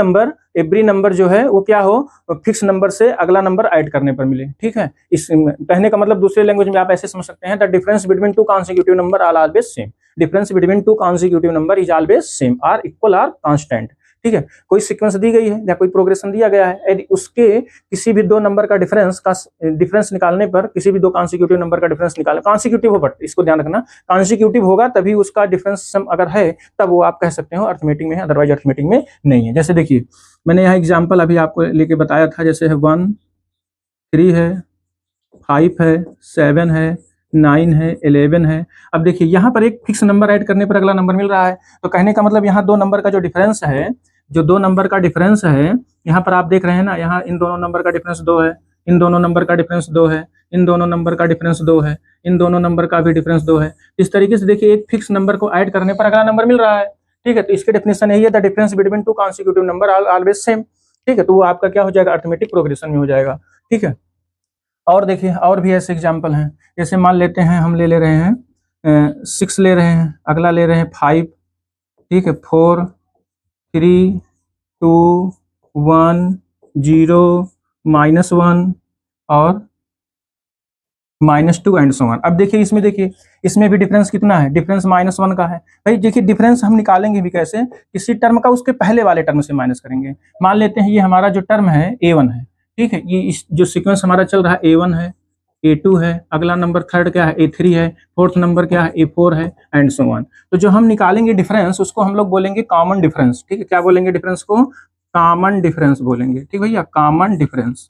नंबर जो है वो क्या हो, फिक्स नंबर से अगला नंबर ऐड करने पर मिले। ठीक है, इस कहने का मतलब दूसरे लैंग्वेज में आप ऐसे समझ सकते हैं, the difference between 2 consecutive number are always same. Difference between 2 consecutive number is always same, or equal or constant. ठीक है, कोई सीक्वेंस दी गई है या कोई प्रोग्रेशन दिया गया है, यदि उसके किसी भी 2 नंबर का डिफरेंस निकालने पर, किसी भी 2 कॉन्सिक्यूटिव नंबर का डिफरेंस निकालना, कॉन्सिक्यूटिव हो, बट इसको ध्यान रखना कॉन्सिक्यूटिव होगा तभी उसका डिफरेंस सम अगर है तब वो आप कह सकते हो अर्थमेटिक में है, अदरवाइज अर्थमेटिक में नहीं है। जैसे देखिए, मैंने यहाँ एग्जाम्पल अभी आपको लेके बताया था, जैसे है 1 3 है, 5 है, 7 है, 9 है, 11 है। अब देखिए, यहाँ पर एक फिक्स नंबर ऐड करने पर अगला नंबर मिल रहा है। तो कहने का मतलब यहाँ 2 नंबर का जो डिफरेंस है, जो 2 नंबर का डिफरेंस है, यहाँ पर आप देख रहे हैं ना, यहाँ इन दोनों नंबर का डिफरेंस 2 है, इन दोनों नंबर का डिफरेंस 2 है, इन दोनों नंबर का डिफरेंस 2 है, इन दोनों नंबर का भी डिफरेंस 2 है। इस तरीके से देखिए, एक फिक्स नंबर को ऐड करने पर अगला नंबर मिल रहा है। ठीक है, तो इसकी डेफिनेशन यही है, the difference between 2 consecutive number are always same. ठीक है, तो वो आपका क्या हो जाएगा, अर्थमेटिक प्रोग्रेशन में हो जाएगा। ठीक है, और देखिए, और भी ऐसे एग्जाम्पल हैं। जैसे मान लेते हैं, हम ले रहे हैं 6 ले रहे हैं, अगला ले रहे हैं 5। ठीक है, 4 3 2 1 0 -1 और -2 एंड सो ऑन। अब देखिए, इसमें भी डिफरेंस कितना है, डिफरेंस -1 का है। भाई देखिए, डिफरेंस हम निकालेंगे भी कैसे, किसी टर्म का उसके पहले वाले टर्म से माइनस करेंगे। मान लेते हैं ये हमारा जो टर्म है A1 है। ठीक है, ये जो सीक्वेंस हमारा चल रहा है A1 है, A2 है, अगला नंबर थर्ड क्या है A3 है, फोर्थ नंबर क्या है A4 है एंड सो ऑन। तो जो हम निकालेंगे डिफरेंस, उसको हम लोग बोलेंगे कॉमन डिफरेंस। ठीक है, क्या बोलेंगे डिफरेंस को, कॉमन डिफरेंस बोलेंगे। ठीक भैया, कॉमन डिफरेंस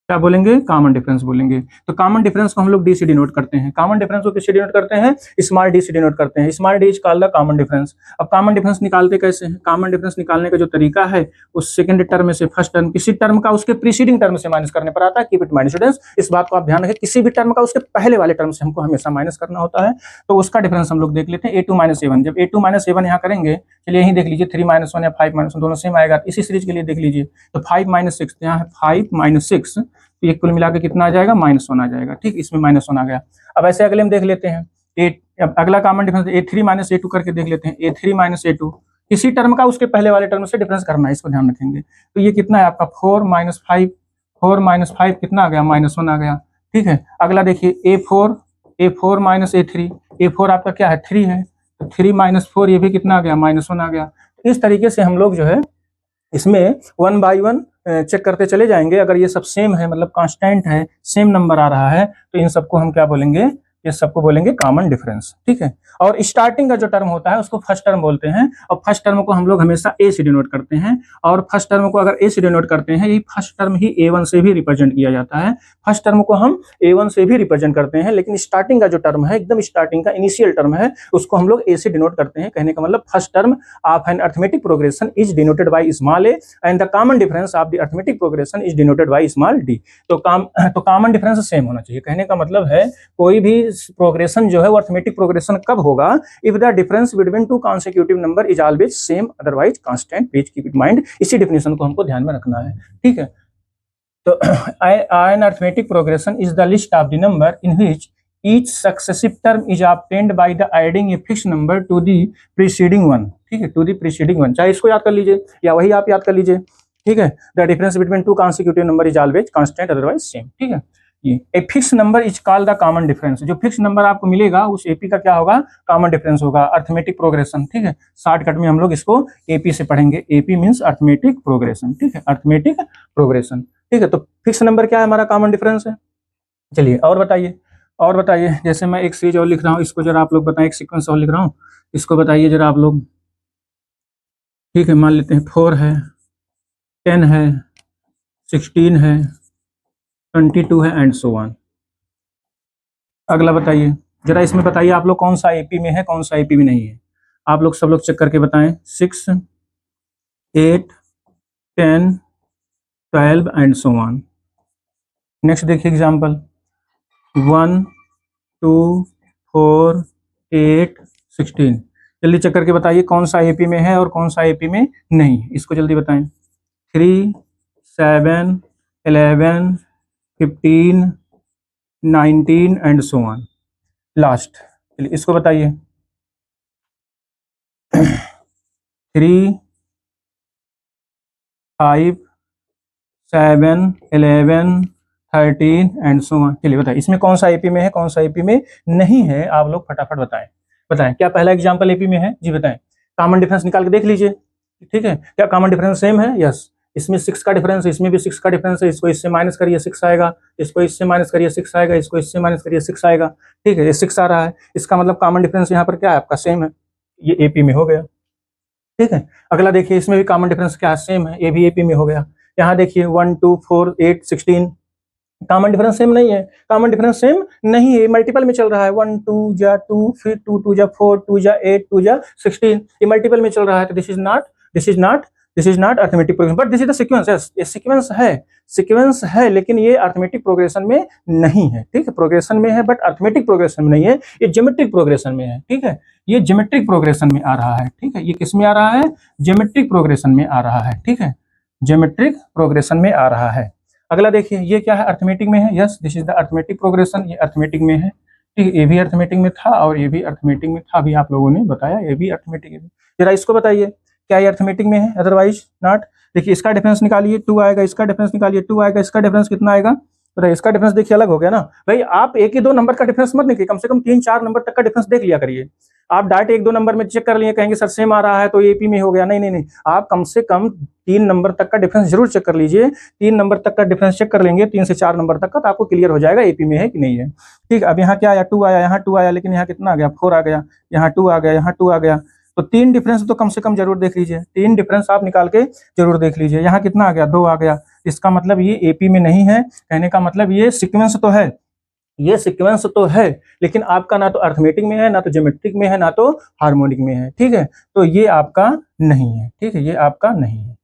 क्या बोलेंगे, कॉमन डिफरेंस बोलेंगे। तो कॉमन डिफरेंस को हम लोग डी से डिनोट करते हैं। कॉमन डिफरेंस को किससे डिनोट करते हैं, स्मॉल डी से डिनोट करते हैं। Small D is called the common difference. अब कॉमन डिफरेंस निकालते कैसे हैं, कॉमन डिफरेंस निकालने का जो तरीका है, उस सेकंड टर्म में से फर्स्ट टर्म, किसी टर्म का उसके प्रीसीडिंग टर्म से माइनस करने पर आता है। कीप इट माइंड स्टूडेंट्स, इस बात को आप ध्यान रखें, किसी भी टर्म का उसके पहले वाले टर्म से हमको हमेशा माइनस करना होता है। तो उसका डिफरेंस हम लोग देख लेते हैं, A2 - A1। जब A2 - A1 यहाँ करेंगे, चलिए यहीं देख लीजिए, 3 - 1 या 5 - 1 दोनों सेम आएगा। इसी सीरीज के लिए देख लीजिए, तो 5 - 6, यहाँ है 5 - 6, तो ये कुल मिला के कितना आ जाएगा, -1 आ जाएगा। ठीक, इसमें -1 आ गया। अब ऐसे अगले में देख लेते हैं, अब अगला कॉमन डिफरेंस A3 - A2 करके देख लेते हैं। A3 - A2, किसी टर्म का उसके पहले वाले टर्म से डिफरेंस करना है, इसको ध्यान रखेंगे। तो ये कितना है आपका 4 - 5, 4 - 5 कितना आ गया, -1 आ गया। ठीक है, अगला देखिए A4 A3, A4 आपका क्या है 3 है, तो 3 - 4 ये भी कितना आ गया, -1 आ गया। इस तरीके से हम लोग जो है इसमें 1 बाई 1 चेक करते चले जाएंगे। अगर ये सब सेम है, मतलब कांस्टेंट है, सेम नंबर आ रहा है, तो इन सबको हम क्या बोलेंगे, ये सबको बोलेंगे कॉमन डिफरेंस। ठीक है, और स्टार्टिंग का जो टर्म होता है उसको फर्स्ट टर्म बोलते हैं, और फर्स्ट टर्म को हम लोग हमेशा ए से डिनोट करते हैं। और फर्स्ट टर्म को अगर ए से डिनोट करते हैं, यही फर्स्ट टर्म ही A1 से भी रिप्रेजेंट किया जाता है। फर्स्ट टर्म को हम A1 से भी रिप्रेजेंट करते हैं, लेकिन स्टार्टिंग का जो टर्म है, एकदम स्टार्टिंग का इनिशियल टर्म है, उसको हम लोग ए से डिनोट करते हैं। कहने का मतलब first term of an arithmetic progression is denoted by small a and the common difference of the arithmetic progression is denoted by small d। तो कॉमन डिफरेंस सेम होना चाहिए। कहने का मतलब है कोई भी प्रोग्रेशन जो है वो अर्थमेटिक प्रोग्रेशन कब होगा, if the difference between 2 consecutive number is always same, otherwise constant. Please keep it mind, इसी डेफिनेशन को हमको ध्यान में रखना है। ठीक है, तो an arithmetic progression is the list of the number in which each successive term is obtained by the adding a fixed number to the preceding one, ठीक है, to the preceding one, चाहे इसको याद कर लीजिए या वही आप याद कर लीजिए, ठीक है। The difference between two consecutive number is always constant otherwise same, ठीक है। ये a fix number is called the common difference, जो फिक्स नंबर आपको मिलेगा उस एपी का क्या होगा, कॉमन डिफरेंस होगा, अर्थमेटिक प्रोग्रेशन, ठीक है। शॉर्टकट में हम लोग इसको एपी से पढ़ेंगे, एपी मींस अर्थमेटिक प्रोग्रेशन, ठीक है, अर्थमेटिक प्रोग्रेशन, ठीक है। तो फिक्स नंबर क्या है, हमारा कॉमन डिफरेंस है। चलिए और बताइए, और बताइए, जैसे मैं एक सीरीज और लिख रहा हूँ, इसको जरा आप लोग बताएं, एक सीक्वेंस और लिख रहा हूँ, इसको बताइए जरा आप लोग, ठीक है। मान लेते हैं 4 है, 10 है, 16 है, 22 है एंड सो ऑन। अगला बताइए जरा, इसमें बताइए आप लोग कौन सा एपी में है, कौन सा एपी में नहीं है। आप लोग सब लोग चेक करके बताएं। 6, 8, 10, 12 एंड सो ऑन। नेक्स्ट देखिए एग्जांपल 1, 2, 4, 8, 16। जल्दी चेक करके बताइए कौन सा एपी में है और कौन सा एपी में नहीं, इसको जल्दी बताएं। 3, 7, 11, 15, 19 एंड सो ऑन। लास्ट, चलिए इसको बताइए। 3, 5, 7, 11, 13 एंड सो ऑन। चलिए बताइए इसमें कौन सा एपी में है, कौन सा एपी में नहीं है, आप लोग फटाफट बताएं। बताएं क्या पहला एग्जांपल एपी में है जी, बताएं। कॉमन डिफरेंस निकाल के देख लीजिए, ठीक है। क्या कॉमन डिफरेंस सेम है? यस। इसमें 6 का डिफरेंस है, इसमें भी 6 का डिफरेंस है, इसको इससे माइनस करिए 6 आएगा, इसको इससे माइनस करिए 6 आएगा, इसको इससे माइनस करिए 6 आएगा, ठीक है। ये 6 आ रहा है, इसका मतलब कॉमन डिफरेंस यहाँ पर क्या है आपका, सेम है, ये एपी में हो गया, ठीक है। अगला देखिए, इसमें भी कॉमन डिफरेंस क्या है, सेम है, ये भी एपी में हो गया। यहाँ देखिए 1, 2, 4, 8, 16, कॉमन डिफरेंस सेम नहीं है, कॉमन डिफरेंस सेम नहीं है, मल्टीपल में चल रहा है। 1 2 जा 2, फिर 2 2 जा 4, 2 जा 8, 2 जा 16, ये मल्टीपल में चल रहा है। तो this is not arithmetic progression, but this is the sequence. Yes, ये सीक्वेंस है, लेकिन ये अर्थमेटिक प्रोग्रेशन में नहीं है, ठीक है। प्रोग्रेशन में है बट अर्थमेटिक प्रोग्रेशन में नहीं है, ये ज्योमेट्रिक प्रोग्रेशन में है, ठीक है। ये ज्योमेट्रिक प्रोग्रेशन में आ रहा है, ठीक है। ये किस में आ रहा है, ज्योमेट्रिक प्रोग्रेशन में आ रहा है, ठीक है, ज्योमेट्रिक प्रोग्रेशन में आ रहा है। अगला देखिए, ये क्या है, अर्थमेटिक में है। Yes, this is the arithmetic progression, ये अर्थमेटिक में है, ठीक है। ये भी अर्थमेटिक में था और ये भी अर्थमेटिक में था, अभी आप लोगों ने बताया ये भी अर्थमेटिक है। जरा इसको बताइए क्या ये अर्थमेटिक में है, अदरवाइज नॉट। देखिए इसका डिफरेंस निकालिए, 2 आएगा, इसका डिफरेंस निकालिए 2 आएगा, इसका डिफरेंस कितना आएगा, बताइए। इसका डिफरेंस देखिए अलग हो गया ना भाई, आप एक ही 2 नंबर का डिफरेंस मत देखिए, कम से कम 3-4 नंबर तक का डिफरेंस देख लिया करिए। आप डायरेक्ट 1-2 नंबर में चेक कर लिए, कहेंगे सर सेम आ रहा है तो एपी में हो गया, नहीं नहीं नहीं, आप कम से कम 3 नंबर तक का डिफरेंस जरूर चेक कर लीजिए। 3 नंबर तक का डिफरेंस चेक कर लेंगे, 3 से 4 नंबर तक का, तो आपको क्लियर हो जाएगा एपी में है कि नहीं है, ठीक। अब यहाँ क्या आया, 2 आया, यहाँ 2 आया, लेकिन यहाँ कितना आ गया, 4 आ गया, यहाँ 2 आ गया, यहाँ 2 आ गया। तो 3 डिफरेंस तो कम से कम जरूर देख लीजिए, 3 डिफरेंस आप निकाल के जरूर देख लीजिए। यहाँ कितना आ गया, 2 आ गया, इसका मतलब ये एपी में नहीं है। कहने का मतलब ये सीक्वेंस तो है, ये सीक्वेंस तो है, लेकिन आपका ना तो अर्थमेटिक में है, ना तो ज्योमेट्रिक में है, ना तो हार्मोनिक में है, ठीक है। तो ये आपका नहीं है, ठीक है, ये आपका नहीं है,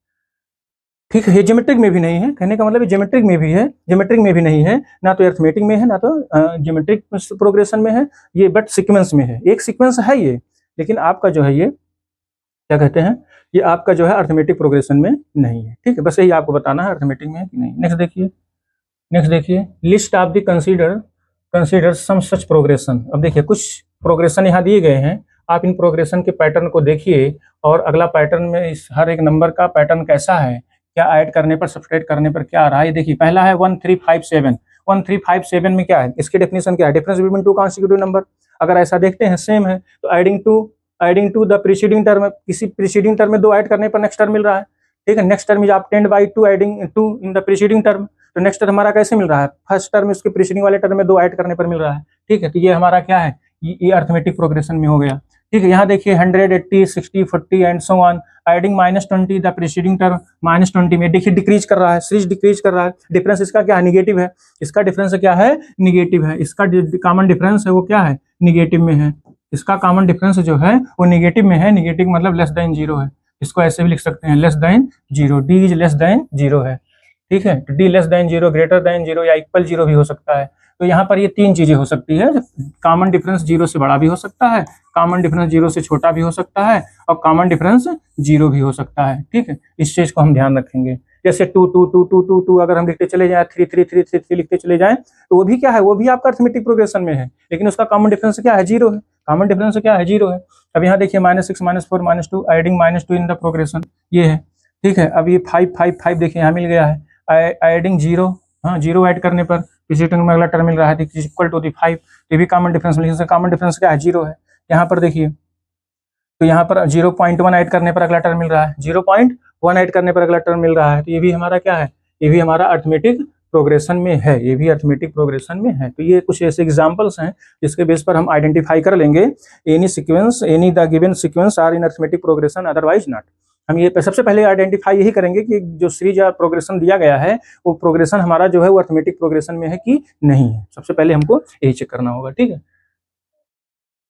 ठीक है। ये ज्योमेट्रिक में भी नहीं है, कहने का मतलब ज्योमेट्रिक में भी है, ज्योमेट्रिक में भी नहीं है, ना तो अर्थमेटिक में है, ना तो ज्योमेट्रिक प्रोग्रेशन में है, ये बट सीक्वेंस में है, एक सीक्वेंस है ये, लेकिन आपका जो है ये क्या कहते हैं, ये आपका जो है अर्थमेटिक प्रोग्रेशन में नहीं है, ठीक है। बस यही आपको बताना है अर्थमेटिक में है कि नहीं। नेक्स्ट देखिए, list of the consider some such progression. अब देखिए कुछ प्रोग्रेशन यहाँ दिए गए हैं, आप इन प्रोग्रेशन के पैटर्न को देखिए, और अगला पैटर्न में इस हर एक नंबर का पैटर्न कैसा है, क्या ऐड करने पर सब्सट्रैक्ट करने पर क्या आ रहा है। देखिए पहला है 1357, 1357 में क्या है, इसकी डेफिनेशन क्या है, डिफरेंस बिटवीन 2 कॉन्सिक्यूटिव नंबर। अगर ऐसा देखते हैं सेम है, तो adding to the preceding term, किसी प्रीसीडिंग टर्म में 2 ऐड करने पर नेक्स्ट टर्म मिल रहा है, ठीक है। Next term is obtained by 2 adding 2 in the preceding term. तो नेक्स्ट टर्म हमारा कैसे मिल रहा है, फर्स्ट टर्म उसके प्रीसीडिंग वाले टर्म में 2 ऐड करने पर मिल रहा है, ठीक है। तो ये हमारा क्या है, ये अर्थमेटिक प्रोग्रेशन में हो गया, ठीक है। यहाँ देखिए 100, 80, 60, 40 and so on, adding -20 the preceding term, -20 में देखिए डिक्रीज कर रहा है, सीरीज डिक्रीज कर रहा है। डिफरेंस इसका क्या है, निगेटिव है, इसका डिफरेंस क्या है, निगेटिव है, इसका कॉमन डिफरेंस है वो क्या है, निगेटिव में है, इसका कॉमन डिफरेंस जो है वो निगेटिव में है। निगेटिव मतलब लेस देन 0 है, इसको ऐसे भी लिख सकते हैं, less than 0, D is less than 0 है, ठीक है। D less than 0, greater than 0 या इक्वल 0 भी हो सकता है। तो यहाँ पर ये 3 चीजें हो सकती है, कॉमन डिफरेंस 0 से बड़ा भी हो सकता है, कॉमन डिफरेंस 0 से छोटा भी हो सकता है, और कॉमन डिफरेंस 0 भी हो सकता है, ठीक है। इस चीज को हम ध्यान रखेंगे। जैसे 2 अगर हम लिखते चले जाएं, 3 लिखते चले जाएं, तो वो भी क्या है, वो भी आपका अर्थमेटिक प्रोग्रेशन में है, लेकिन उसका कॉमन डिफरेंस क्या है, 0 है। कॉमन डिफरेंस क्या है, 0 है। अब यहाँ देखिए -6 -4 -2 एडिंग -2 इन द प्रोग्रेशन, ये है, ठीक है। अब ये 5 5 5 देखिए यहाँ मिल गया है, एडिंग 0, हाँ 0 ऐड करने पर किसी टर्म में अगला टर्म मिल रहा है इक्वल टू 5, ये भी कॉमन डिफरेंस मिल गया। कॉमन डिफरेंस क्या है, 0 है। यहाँ पर देखिए, तो यहाँ पर 0.1 ऐड करने पर अगला टर्म मिल रहा है, 0.1 ऐड करने पर अगला टर्म मिल रहा है, तो ये भी हमारा क्या है, ये भी हमारा अर्थमेटिक प्रोग्रेशन में है, ये भी अर्थमेटिक प्रोग्रेशन में है। तो ये कुछ ऐसे एग्जांपल्स हैं जिसके बेस पर हम आइडेंटिफाई कर लेंगे any sequence, any the given sequence are in arithmetic progression, otherwise not. हम ये सबसे पहले आइडेंटिफाई यही करेंगे कि जो सीरीज या प्रोग्रेशन दिया गया है वो प्रोग्रेशन हमारा जो है वो अर्थमेटिक प्रोग्रेशन में है कि नहीं है, सबसे पहले हमको यही चेक करना होगा, ठीक है।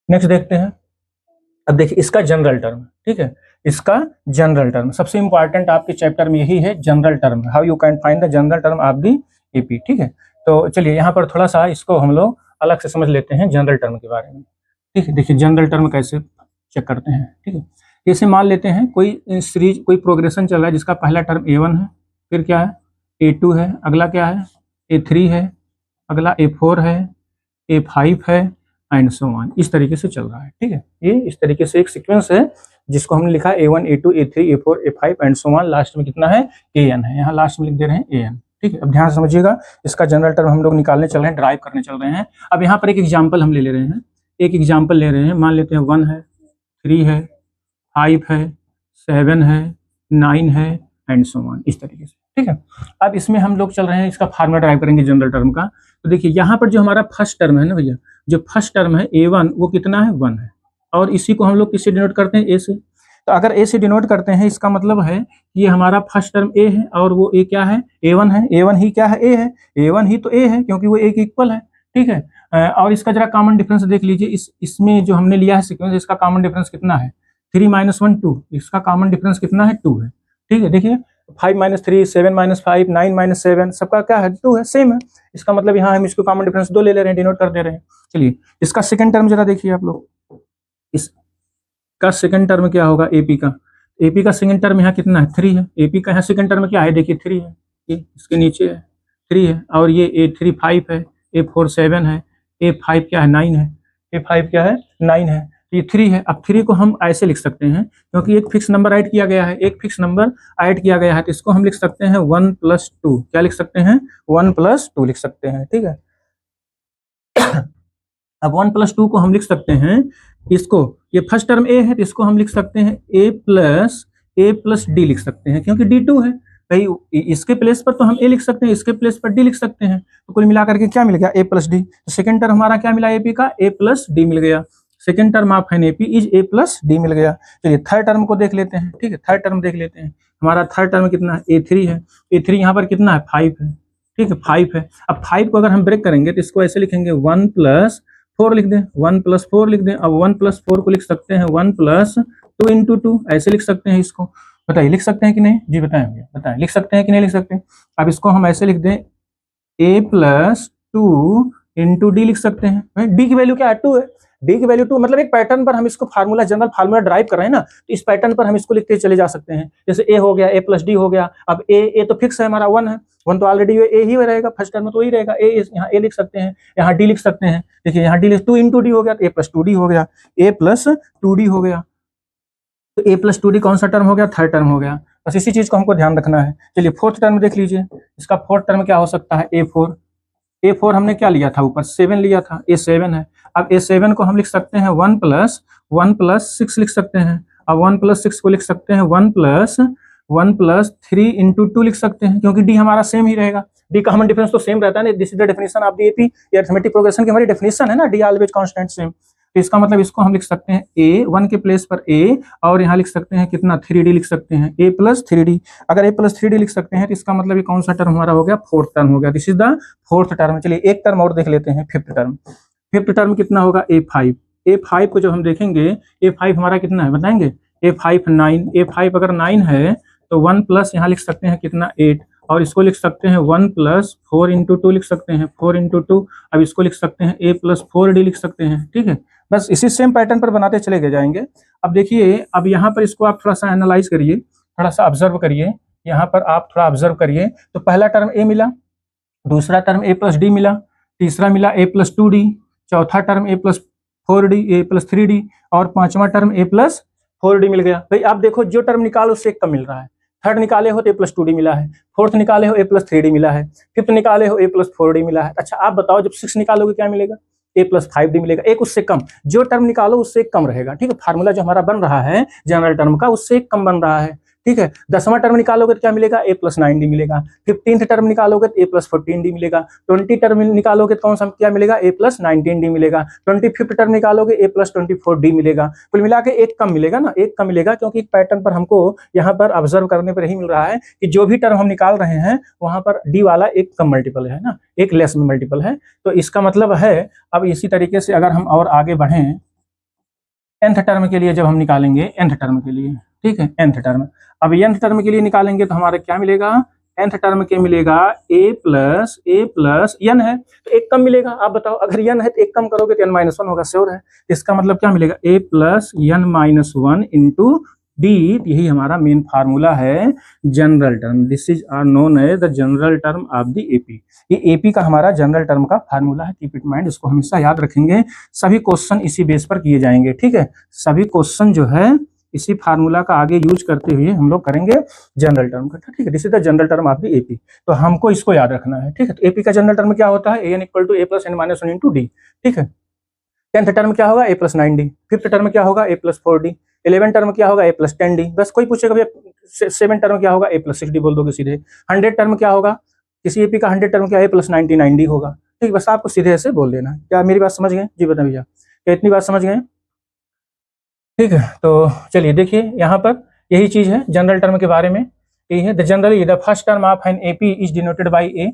नेक्स्ट देखते हैं। अब देखिए इसका जनरल टर्म, ठीक है, इसका जनरल टर्म सबसे इंपॉर्टेंट आपके चैप्टर में यही है, general term, how you can find the general term of the AP, ठीक है। तो चलिए यहाँ पर थोड़ा सा इसको हम लोग अलग से समझ लेते हैं जनरल टर्म के बारे में, ठीक है। देखिए जनरल टर्म कैसे चेक करते हैं, ठीक है। जैसे मान लेते हैं कोई सीरीज, कोई प्रोग्रेशन चल रहा है जिसका पहला टर्म A1 है, फिर क्या है A2 है, अगला क्या है A3 है, अगला A4 है, A5 है एंड सो ऑन, इस तरीके से चल रहा है, ठीक है। ये इस तरीके से एक सीक्वेंस है जिसको हमने लिखा A1 A2 A3 A4 A5 and so on, last में कितना है AN है, यहाँ लास्ट में लिख दे रहे हैं AN, ठीक है। अब ध्यान से समझिएगा, इसका जनरल टर्म हम लोग निकालने चल रहे हैं, ड्राइव करने चल रहे हैं। अब यहाँ पर एक एग्जाम्पल हम ले रहे हैं, एक एग्जाम्पल ले रहे हैं, मान लेते हैं 1 है, 3 है, 5 है, 7 है, 9 है एंड सो ऑन, इस तरीके से, ठीक है। अब इसमें हम लोग चल रहे हैं, इसका फार्मूला ड्राइव करेंगे जनरल टर्म का। तो देखिए यहाँ पर जो हमारा फर्स्ट टर्म है ना भैया, जो फर्स्ट टर्म है A1 वो कितना है 1 है, और इसी को हम लोग किससे डिनोट करते हैं, A से। तो अगर A से डिनोट करते हैं इसका मतलब है ये हमारा फर्स्ट टर्म A है और वो A क्या है, A1 है, A1 ही क्या है, A है, A1 ही तो A है क्योंकि वो A के इक्वल है, ठीक है। और इसका जरा कॉमन डिफरेंस देख लीजिए, इसमें जो हमने लिया है सीक्वेंस, इसका कॉमन डिफरेंस कितना है 3 - 1 2, इसका कॉमन डिफरेंस कितना है 2 है, ठीक है। देखिए 5 - 3 7 - 5 9 - 7 सबका क्या है 2 है, सेम है। इसका मतलब यहाँ हम इसको कॉमन डिफरेंस 2 ले रहे हैं, डिनोट कर दे रहे हैं। चलिए इसका सेकंड टर्म जरा देखिए आप लोग, इसका सेकंड टर्म क्या होगा एपी का, एपी का सेकंड टर्म यहाँ कितना है 3 है, एपी का यहाँ सेकंड टर्म क्या है देखिए 3 है, ये इसके नीचे है 3 है, और ये A3 5 है, A4 7 है, A5 क्या है 9 है, A5 क्या है 9 है, ये 3 है। अब 3 को हम ऐसे लिख सकते हैं क्योंकि एक फिक्स नंबर ऐड किया गया है, एक फिक्स नंबर ऐड किया गया है, तो इसको हम लिख सकते हैं 1 + 2, क्या लिख सकते हैं 1 + 2 लिख सकते हैं, ठीक है। अब 1 + 2 को हम लिख सकते हैं, इसको, ये फर्स्ट टर्म A है तो इसको हम लिख सकते हैं A + D लिख सकते हैं क्योंकि D2 है, भाई इसके प्लेस पर तो हम A लिख सकते हैं, इसके प्लेस पर D लिख सकते हैं, तो कुल मिलाकर के क्या मिल गया A + D। तो सेकंड टर्म हमारा क्या मिला AP का A + D मिल गया, second term of an AP is A + D मिल गया। चलिए थर्ड टर्म को देख लेते हैं, ठीक है, थर्ड टर्म देख लेते हैं। हमारा थर्ड टर्म कितना है A3 है, A3 यहाँ पर कितना है 5 है, ठीक है 5 है। अब 5 को अगर हम ब्रेक करेंगे तो इसको ऐसे लिखेंगे 1 + 4 लिख दें, 1 + 4 लिख दें। अब 1 + 4 को लिख सकते हैं 1 + 2 × 2, ऐसे लिख सकते हैं इसको, बताइए लिख सकते हैं कि नहीं जी, बताएं भैया, बताएं लिख सकते हैं कि नहीं लिख सकते। अब इसको हम ऐसे लिख दें A + 2 × D लिख सकते हैं, D की वैल्यू क्या है 2 है, D की वैल्यू 2, मतलब एक पैटर्न पर हम इसको फार्मूला, जनरल फार्मूला ड्राइव कर रहे हैं ना, तो इस पैटर्न पर हम इसको लिखते चले जा सकते हैं। जैसे A हो गया, A + D हो गया, अब A तो फिक्स है हमारा 1 है, 1 तो ऑलरेडी A ही रहेगा, फर्स्ट टर्म में तो वही रहेगा, A यहाँ A लिख सकते हैं, यहाँ D लिख सकते हैं। देखिए यहाँ D 2 × D हो गया, A + 2D हो गया, A + 2D हो गया, तो A + 2D कौन सा टर्म हो गया, थर्ड टर्म हो गया। बस इसी चीज को हमको ध्यान रखना है। चलिए फोर्थ टर्म देख लीजिए, इसका फोर्थ टर्म क्या हो सकता है A4 हमने क्या लिया था ऊपर 7 लिया था, A7 है। अब A7 को हम लिख सकते हैं 1 + 6 लिख सकते हैं। अब 1 + 6 को लिख सकते हैं 1 + 3 × 2 लिख सकते हैं क्योंकि D हमारा सेम ही रहेगा, D का कॉमन डिफरेंस तो सेम रहता है ना, this is the definition of the AP, ये अरिथमेटिक प्रोग्रेशन की हमारी डेफिनेशन है ना, D ऑलवेज कांस्टेंट सेम। तो इसका मतलब इसको हम लिख सकते हैं A 1 के प्लेस पर A, और यहाँ लिख सकते हैं कितना 3D लिख सकते हैं, A + 3D। अगर A + 3D लिख सकते हैं तो इसका मतलब ये कौन सा टर्म हमारा हो गया, फोर्थ टर्म हो गया, this is the fourth term. चलिए एक टर्म और देख लेते हैं, फिफ्थ टर्म। फिफ्थ टर्म कितना होगा A5 को जब हम देखेंगे A5 हमारा कितना है बताएंगे, A5 9, A5 अगर 9 है तो 1 प्लस यहाँ लिख सकते हैं कितना 8, और इसको लिख सकते हैं 1 + 4 × 2 लिख सकते हैं, 4 × 2। अब इसको लिख सकते हैं A + 4D लिख सकते हैं, ठीक है। बस इसी सेम पैटर्न पर बनाते चले जाएंगे। अब देखिए, अब यहाँ पर इसको आप थोड़ा सा एनालाइज करिए, थोड़ा सा ऑब्जर्व करिए, यहाँ पर आप थोड़ा ऑब्जर्व करिए, तो पहला टर्म ए मिला, दूसरा टर्म ए प्लस डी मिला, तीसरा मिला ए प्लस 2d, चौथा टर्म ए प्लस 4d, ए प्लस 3d, और पांचवा टर्म ए प्लस 4d मिल गया। भाई आप देखो, जो टर्म निकालो उससे एक कम मिल रहा है। थर्ड निकाले हो तो ए प्लस 2d मिला है, फोर्थ निकाले हो ए प्लस 3d मिला है, फिफ्थ निकाले हो ए प्लस 4d मिला है। अच्छा आप बताओ, जब 6 निकालोगे क्या मिलेगा? ए प्लस 5d मिलेगा, एक उससे कम। जो टर्म निकालो उससे एक कम रहेगा, ठीक है। फार्मूला जो हमारा बन रहा है जनरल टर्म का, उससे एक कम बन रहा है, ठीक है। 10वां टर्म निकालोगे तो क्या मिलेगा? ए प्लस 9d मिलेगा। 15th टर्म निकालोगे तो ए प्लस 14d मिलेगा। 20 टर्म निकालोगे तो कौन सा क्या मिलेगा? ए प्लस 19d मिलेगा। 25th टर्म निकालोगे ए प्लस 24d मिलेगा। कुल मिला के एक कम मिलेगा ना, एक कम मिलेगा, क्योंकि एक पैटर्न पर हमको यहाँ पर ऑब्जर्व करने पर यही मिल रहा है कि जो भी टर्म हम निकाल रहे हैं वहां पर डी वाला एक कम मल्टीपल है ना, एक लेस में मल्टीपल है। तो इसका मतलब है, अब इसी तरीके से अगर हम और आगे बढ़ें, nth टर्म के लिए जब हम निकालेंगे, nth टर्म के लिए, ठीक है, nth टर्म, अब nth टर्म के लिए निकालेंगे तो हमारा क्या मिलेगा? nth टर्म के मिलेगा a प्लस n है, तो एक कम मिलेगा। आप बताओ, अगर n है तो एक कम करोगे तो n माइनस 1 होगा, श्योर है। इसका मतलब क्या मिलेगा? a plus n minus 1 into d. यही हमारा मेन फार्मूला है general term. This is are known as the general term of the AP. ये एपी का हमारा जनरल टर्म का फार्मूला है, कीप इट माइंड, इसको हमेशा याद रखेंगे। सभी क्वेश्चन इसी बेस पर किए जाएंगे, ठीक है। सभी क्वेश्चन जो है इसी फार्मूला का आगे यूज करते हुए हम लोग करेंगे जनरल टर्म का, ठीक है। This is the general term of the AP, तो हमको इसको याद रखना है, ठीक है। तो एपी का जनरल टर्म क्या होता है? A N equal to A plus N minus 1 into D, ठीक है। 10th टर्म क्या होगा? ए प्लस 9d। 5th टर्म क्या होगा? ए प्लस 4d। 11 टर्म क्या होगा? ए प्लस 10d। बस कोई पूछेगा भैया 7 टर्म क्या होगा? ए प्लस 6d बोल दोगे सीधे। 100 टर्म क्या होगा? किसी एपी का 100 टर्म क्या है? ए प्लस 99d होगा, ठीक। बस आपको सीधे ऐसे बोल देना। क्या मेरी बात समझ गए? जी बता भैया, क्या इतनी बात समझ गए? ठीक है, तो चलिए देखिए, यहाँ पर यही चीज है जनरल टर्म के बारे में। यही है, the generally the first term of an AP is denoted by A.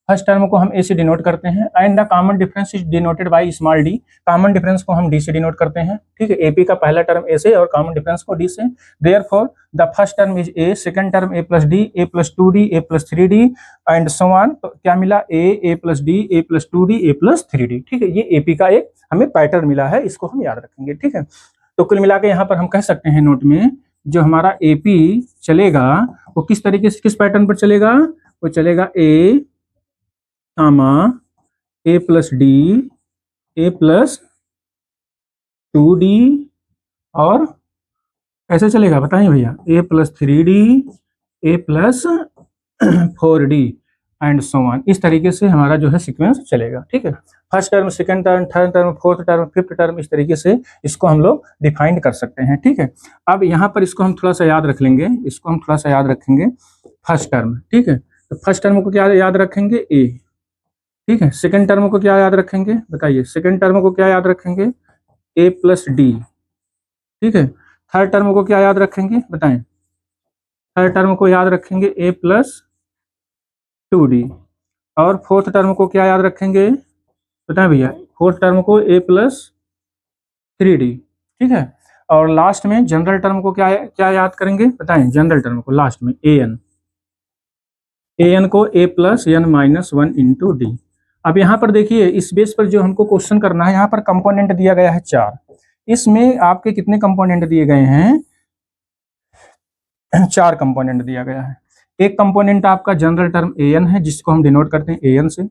First term को हम ए से डिनोट करते हैं, and the common difference is denoted by small D. Common difference को हम डी से डिनोट करते हैं, ठीक है। एपी का पहला टर्म ए से और कॉमन डिफरेंस को डी से। Therefore the first term is a, second term A plus D, A plus 2d, A plus 3d and so on. तो क्या मिला? ए plus D, A plus 2d, A plus 3d, ठीक है। ये AP का एक हमें पैटर्न मिला है, इसको हम याद रखेंगे, ठीक है। तो कुल मिला के यहाँ पर हम कह सकते हैं नोट में, जो हमारा एपी चलेगा वो किस तरीके से, किस पैटर्न पर चलेगा? वो चलेगा A comma A plus D, A plus 2d, और कैसे चलेगा बताइए भैया? A plus 3d, A plus 4d and so on. इस तरीके से हमारा जो है सीक्वेंस चलेगा, ठीक है। First term, second term, third term, fourth term, fifth term, इस तरीके से इसको हम लोग डिफाइन कर सकते हैं, ठीक है। अब यहाँ पर इसको हम थोड़ा सा याद रख लेंगे, इसको हम थोड़ा सा याद रखेंगे। फर्स्ट टर्म, ठीक है, तो फर्स्ट टर्म को क्या याद रखेंगे? ए, ठीक है। सेकंड टर्म को क्या याद रखेंगे? बताइए, सेकंड टर्म को क्या याद रखेंगे? ए प्लस डी, ठीक है। थर्ड टर्म को क्या याद रखेंगे? बताएं। थर्ड टर्म को याद रखेंगे ए प्लस 2d, और फोर्थ टर्म को क्या याद रखेंगे? बताएं भैया। फोर्थ टर्म को ए प्लस 3d, ठीक है। और लास्ट में जनरल टर्म को क्या क्या याद करेंगे? बताएं। जनरल टर्म को लास्ट में ए एन को A plus N minus 1 into D. अब यहाँ पर देखिए, इस बेस पर जो हमको क्वेश्चन करना है, यहाँ पर कंपोनेंट दिया गया है 4। इसमें आपके कितने कंपोनेंट दिए गए हैं? 4 कंपोनेंट दिया गया है। एक कंपोनेंट आपका जनरल टर्म ए एन है, जिसको हम डिनोट करते हैं ए एन से,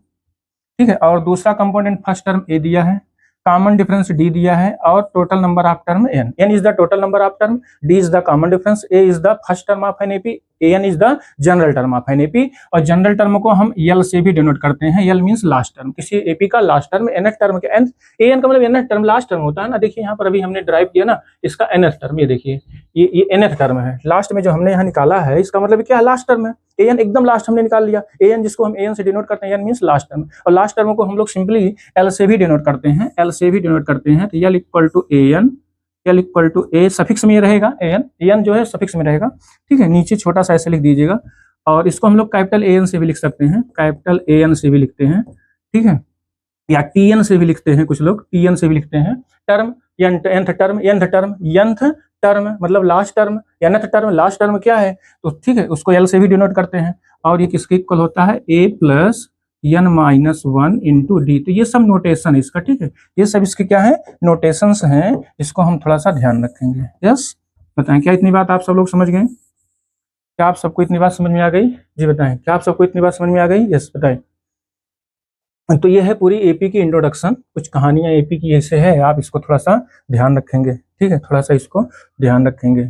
ठीक है। और दूसरा कंपोनेंट फर्स्ट टर्म ए दिया है, कॉमन डिफरेंस डी दिया है, और total number of term n. N is the total number of term, d is the common difference, a is the first term of an AP, n is the general term of an AP. और general term को हम l से भी denote करते हैं। L means last term, किसी AP का last term. Nth term के एन, एन का मतलब एनथ टर्म लास्ट टर्म होता है ना। देखिए यहाँ पर अभी हमने ड्राइव किया ना, इसका एनथ टर्म, ये देखिए, ये एनथ टर्म है। लास्ट में जो हमने यहाँ निकाला है, इसका मतलब क्या है? लास्ट टर्म है। एन एकदम लास्ट हमने निकाल लिया। एन जिसको हम एन से डिनोट करते हैं, एन मींस लास्ट टर्म। और लास्ट टर्म को हम लोग सिंपली एल से भी डिनोट करते हैं, एल से भी डिनोट करते हैं। तो L equal to A N, L equal to A suffix में रहेगा, एन जो है सफिक्स में रहेगा, ठीक है। नीचे छोटा सा ऐसे लिख दीजिएगा। और इसको हम लोग कैपिटल ए एन से भी लिख सकते हैं, कैपिटल ए एन से भी लिखते हैं, ठीक है। या टी एन से भी लिखते हैं, कुछ लोग टी एन से भी लिखते हैं। Term, nth term, nth term मतलब last term, nth term last term क्या है? तो ठीक है, उसको एल से भी डिनोट करते हैं। और ये किसके इक्वल होता है? A plus N minus 1 into D. तो ये सब नोटेशन है इसका, ठीक है। ये सब इसके क्या है? नोटेशंस हैं। इसको हम थोड़ा सा ध्यान रखेंगे। यस, बताएं, क्या इतनी बात आप सब लोग समझ गए? क्या आप सबको इतनी बात समझ में आ गई? जी बताएं, क्या आप सबको इतनी बात समझ में आ गई? यस बताएं। तो ये है पूरी एपी की इंट्रोडक्शन, कुछ कहानियां एपी की ऐसे है, आप इसको थोड़ा सा ध्यान रखेंगे, ठीक है, थोड़ा सा इसको ध्यान रखेंगे।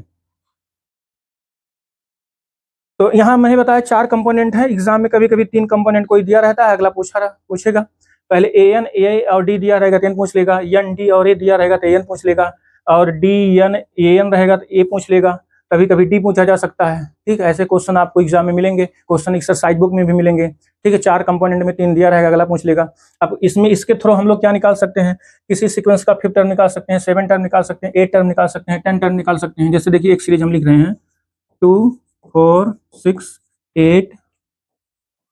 तो यहाँ मैंने बताया 4 कंपोनेंट है, एग्जाम में कभी कभी 3 कंपोनेंट कोई दिया रहता है, अगला पूछेगा। पहले एन ए और डी दिया रहेगा तो एन पूछ लेगा, एन डी और ए दिया रहेगा तो एन पूछ लेगा, और डी एन ए एन रहेगा तो ए पूछ लेगा, कभी कभी डी पूछा जा सकता है, ठीक है। ऐसे क्वेश्चन आपको एग्जाम में मिलेंगे, क्वेश्चन एक्सरसाइज बुक में भी मिलेंगे, ठीक है। 4 कंपोनेंट में 3 दिया रहेगा, अगला पूछ लेगा। अब इसमें इसके थ्रू हम लोग क्या निकाल सकते हैं, किसी सीक्वेंस का 5th टर्म निकाल सकते हैं, 7 टर्म निकाल सकते हैं, 8 टर्म निकाल सकते हैं, 10 टर्म निकाल सकते हैं। जैसे देखिए एक सीरीज हम लिख रहे हैं 2 4 6 8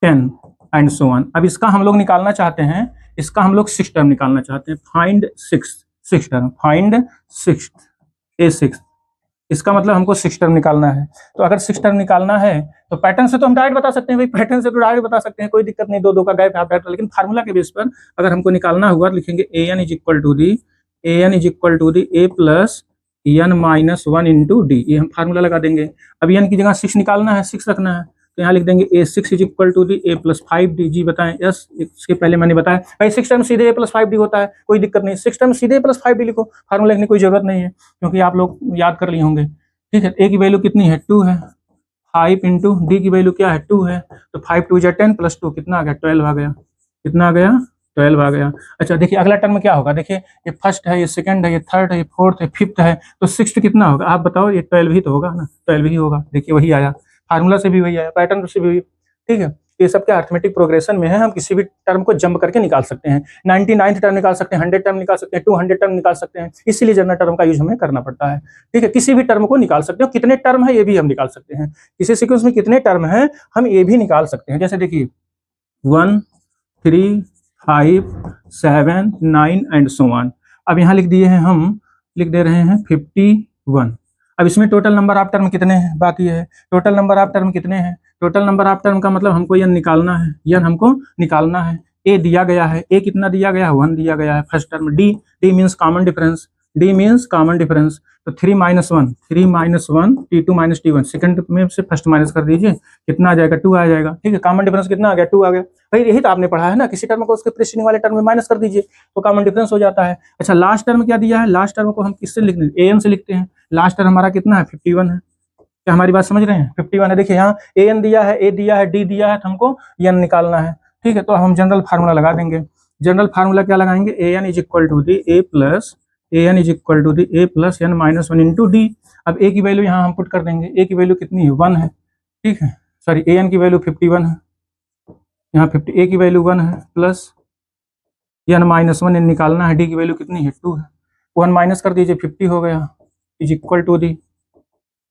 10 एंड सो ऑन। अब इसका हम लोग निकालना चाहते हैं, इसका हम लोग 6 टर्म निकालना चाहते हैं, फाइंड 6 टर्म, फाइंड 6 A6, इसका मतलब हमको 6 टर्म निकालना है। तो अगर 6 टर्म निकालना है तो पैटर्न से तो हम डायरेक्ट बता सकते हैं, भाई पैटर्न से तो डायरेक्ट बता सकते हैं, कोई दिक्कत नहीं, 2 2 का गैप हाफ लेकिन फार्मूला के बेस पर अगर हमको निकालना हुआ तो लिखेंगे an is equal to the a plus n minus 1 into d, ये हम फार्मूला लगा देंगे। अब n की जगह 6 निकालना है, 6 रखना है, तो यहाँ लिख देंगे a6 is equal to the a plus 5d। जी बताएं, यस, इसके पहले मैंने बताया भाई 6 टर्म सीधे a प्लस 5d होता है, कोई दिक्कत नहीं, 6 टर्म सीधे a प्लस 5d लिखो, फार्मूला लिखने की कोई जरूरत नहीं है क्योंकि आप लोग याद कर लिए होंगे, ठीक है। a की वैल्यू कितनी है 2 है, 5 इंटू डी की वैल्यू क्या है 2 है, तो 5 2 जा 10 प्लस 2 कितना आ गया 12 आ गया, कितना आ गया 12 आ गया। अच्छा देखिए अगला टर्म में क्या होगा, देखिए ये फर्स्ट है, ये सेकंड है, ये थर्ड है, ये फोर्थ है, फिफ्थ है, तो 6 कितना होगा आप बताओ, ये 12 ही तो होगा ना, 12 ही होगा। देखिए वही आया, फार्मूला से भी वही आया, पैटर्न से भी, ठीक है। ये सब क्या अर्थमेटिक प्रोग्रेशन में है, हम किसी भी टर्म को जंप करके निकाल सकते हैं, 99th टर्म निकाल सकते हैं, 100 टर्म निकाल सकते हैं, 200 टर्म निकाल सकते हैं, इसीलिए जनरल टर्म का यूज हमें करना पड़ता है, ठीक है। किसी भी टर्म को निकाल सकते हो, कितने टर्म है ये भी हम निकाल सकते हैं, किसी सीक्वेंस में कितने टर्म है हम ये भी निकाल सकते हैं। जैसे देखिए 1 3 5 7 9 एंड सो ऑन। अब यहाँ लिख दिए हैं, हम लिख दे रहे हैं 51। अब इसमें टोटल नंबर ऑफ टर्म कितने हैं बाकी है, टोटल नंबर ऑफ टर्म कितने हैं, टोटल नंबर ऑफ टर्म का मतलब हमको n निकालना है, n हमको निकालना है। a दिया गया है, a कितना दिया गया है 1 दिया गया है first term. d means common difference, d means common difference, तो 3 minus 1 t2 minus t1, second में से फर्स्ट माइनस कर दीजिए, कितना आ जाएगा 2 आ जाएगा, ठीक है। कॉमन डिफरेंस कितना आ गया 2 आ गया, भाई यही तो आपने पढ़ा है ना, किसी टर्म को उसके प्रीसीडिंग वाले टर्म में माइनस कर दीजिए तो कॉमन डिफरेंस हो जाता है। अच्छा लास्ट टर्म क्या दिया है, लास्ट टर्म को हम किससे लिखते हैं an से लिखते हैं, लास्ट टर्म हमारा कितना है 51 है, क्या हमारी बात समझ रहे हैं 51 है। देखिए यहाँ an दिया है, a दिया है, d दिया है, तो हमको n निकालना है, ठीक है। तो हम जनरल फार्मूला लगा देंगे, जनरल फार्मूला क्या लगाएंगे, an is equal to the a plus n minus 1 into D. अब a की वैल्यू यहाँ हम पुट कर देंगे, a की वैल्यू कितनी है 1 है, ठीक है, सॉरी an की वैल्यू 51 है, यहाँ 50 a की वैल्यू 1 है, प्लस n माइनस 1 निकालना है, d की वैल्यू कितनी है 2 है, 1 माइनस कर दीजिए 50 हो गया, is equal to the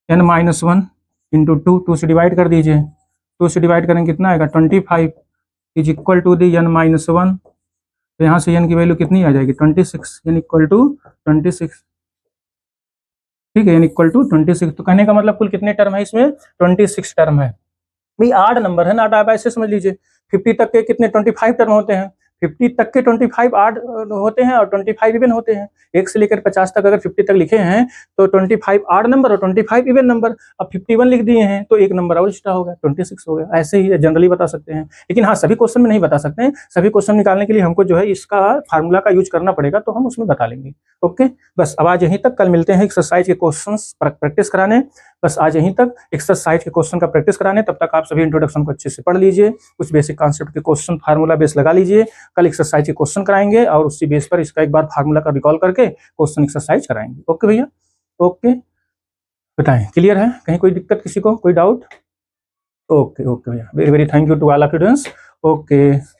n minus 1 into 2 से डिवाइड कर दीजिए, 2 से डिवाइड करेंगे कितना आएगा 25, is equal to the n minus 1, तो यहाँ से n की वैल्यू कितनी आ जाएगी 26, n इक्वल टू 26, ठीक है, n इक्वल टू 26। तो कहने का मतलब कुल कितने टर्म है इसमें 26 टर्म है, भाई 8 नंबर है ना, आप ऐसे समझ लीजिए 50 तक के कितने 25 टर्म होते हैं, 50 तक के 25 8 होते हैं और 25 इवन होते हैं, 1 से लेकर 50 तक अगर 50 तक लिखे हैं तो 25 8 नंबर और 25 इवन नंबर। अब 51 लिख दिए हैं तो एक नंबर और एक्स्ट्रा हो गया 26 हो गया, ऐसे ही जनरली बता सकते हैं। लेकिन हाँ सभी क्वेश्चन में नहीं बता सकते हैं, सभी क्वेश्चन निकालने के लिए हमको जो है इसका फार्मूला का यूज करना पड़ेगा, तो हम उसमें बता लेंगे। ओके बस अब आज यहीं तक, कल मिलते हैं एक्सरसाइज के क्वेश्चन प्रैक्टिस कराने, बस आज यहीं तक एक्सरसाइज के क्वेश्चन का प्रैक्टिस कराने। तब तक आप सभी इंट्रोडक्शन को अच्छे से पढ़ लीजिए, कुछ बेसिक कॉन्सेप्ट के क्वेश्चन फार्मूला बेस लगा लीजिए, कल एक्सरसाइज के क्वेश्चन कराएंगे और उसी बेस पर इसका एक बार फार्मूला का रिकॉल करके क्वेश्चन एक्सरसाइज कराएंगे। ओके भैया, ओके बताएं क्लियर है, कहीं कोई दिक्कत किसी को, कोई डाउट? ओके ओके भैया, very very thank you to all of students. Okay.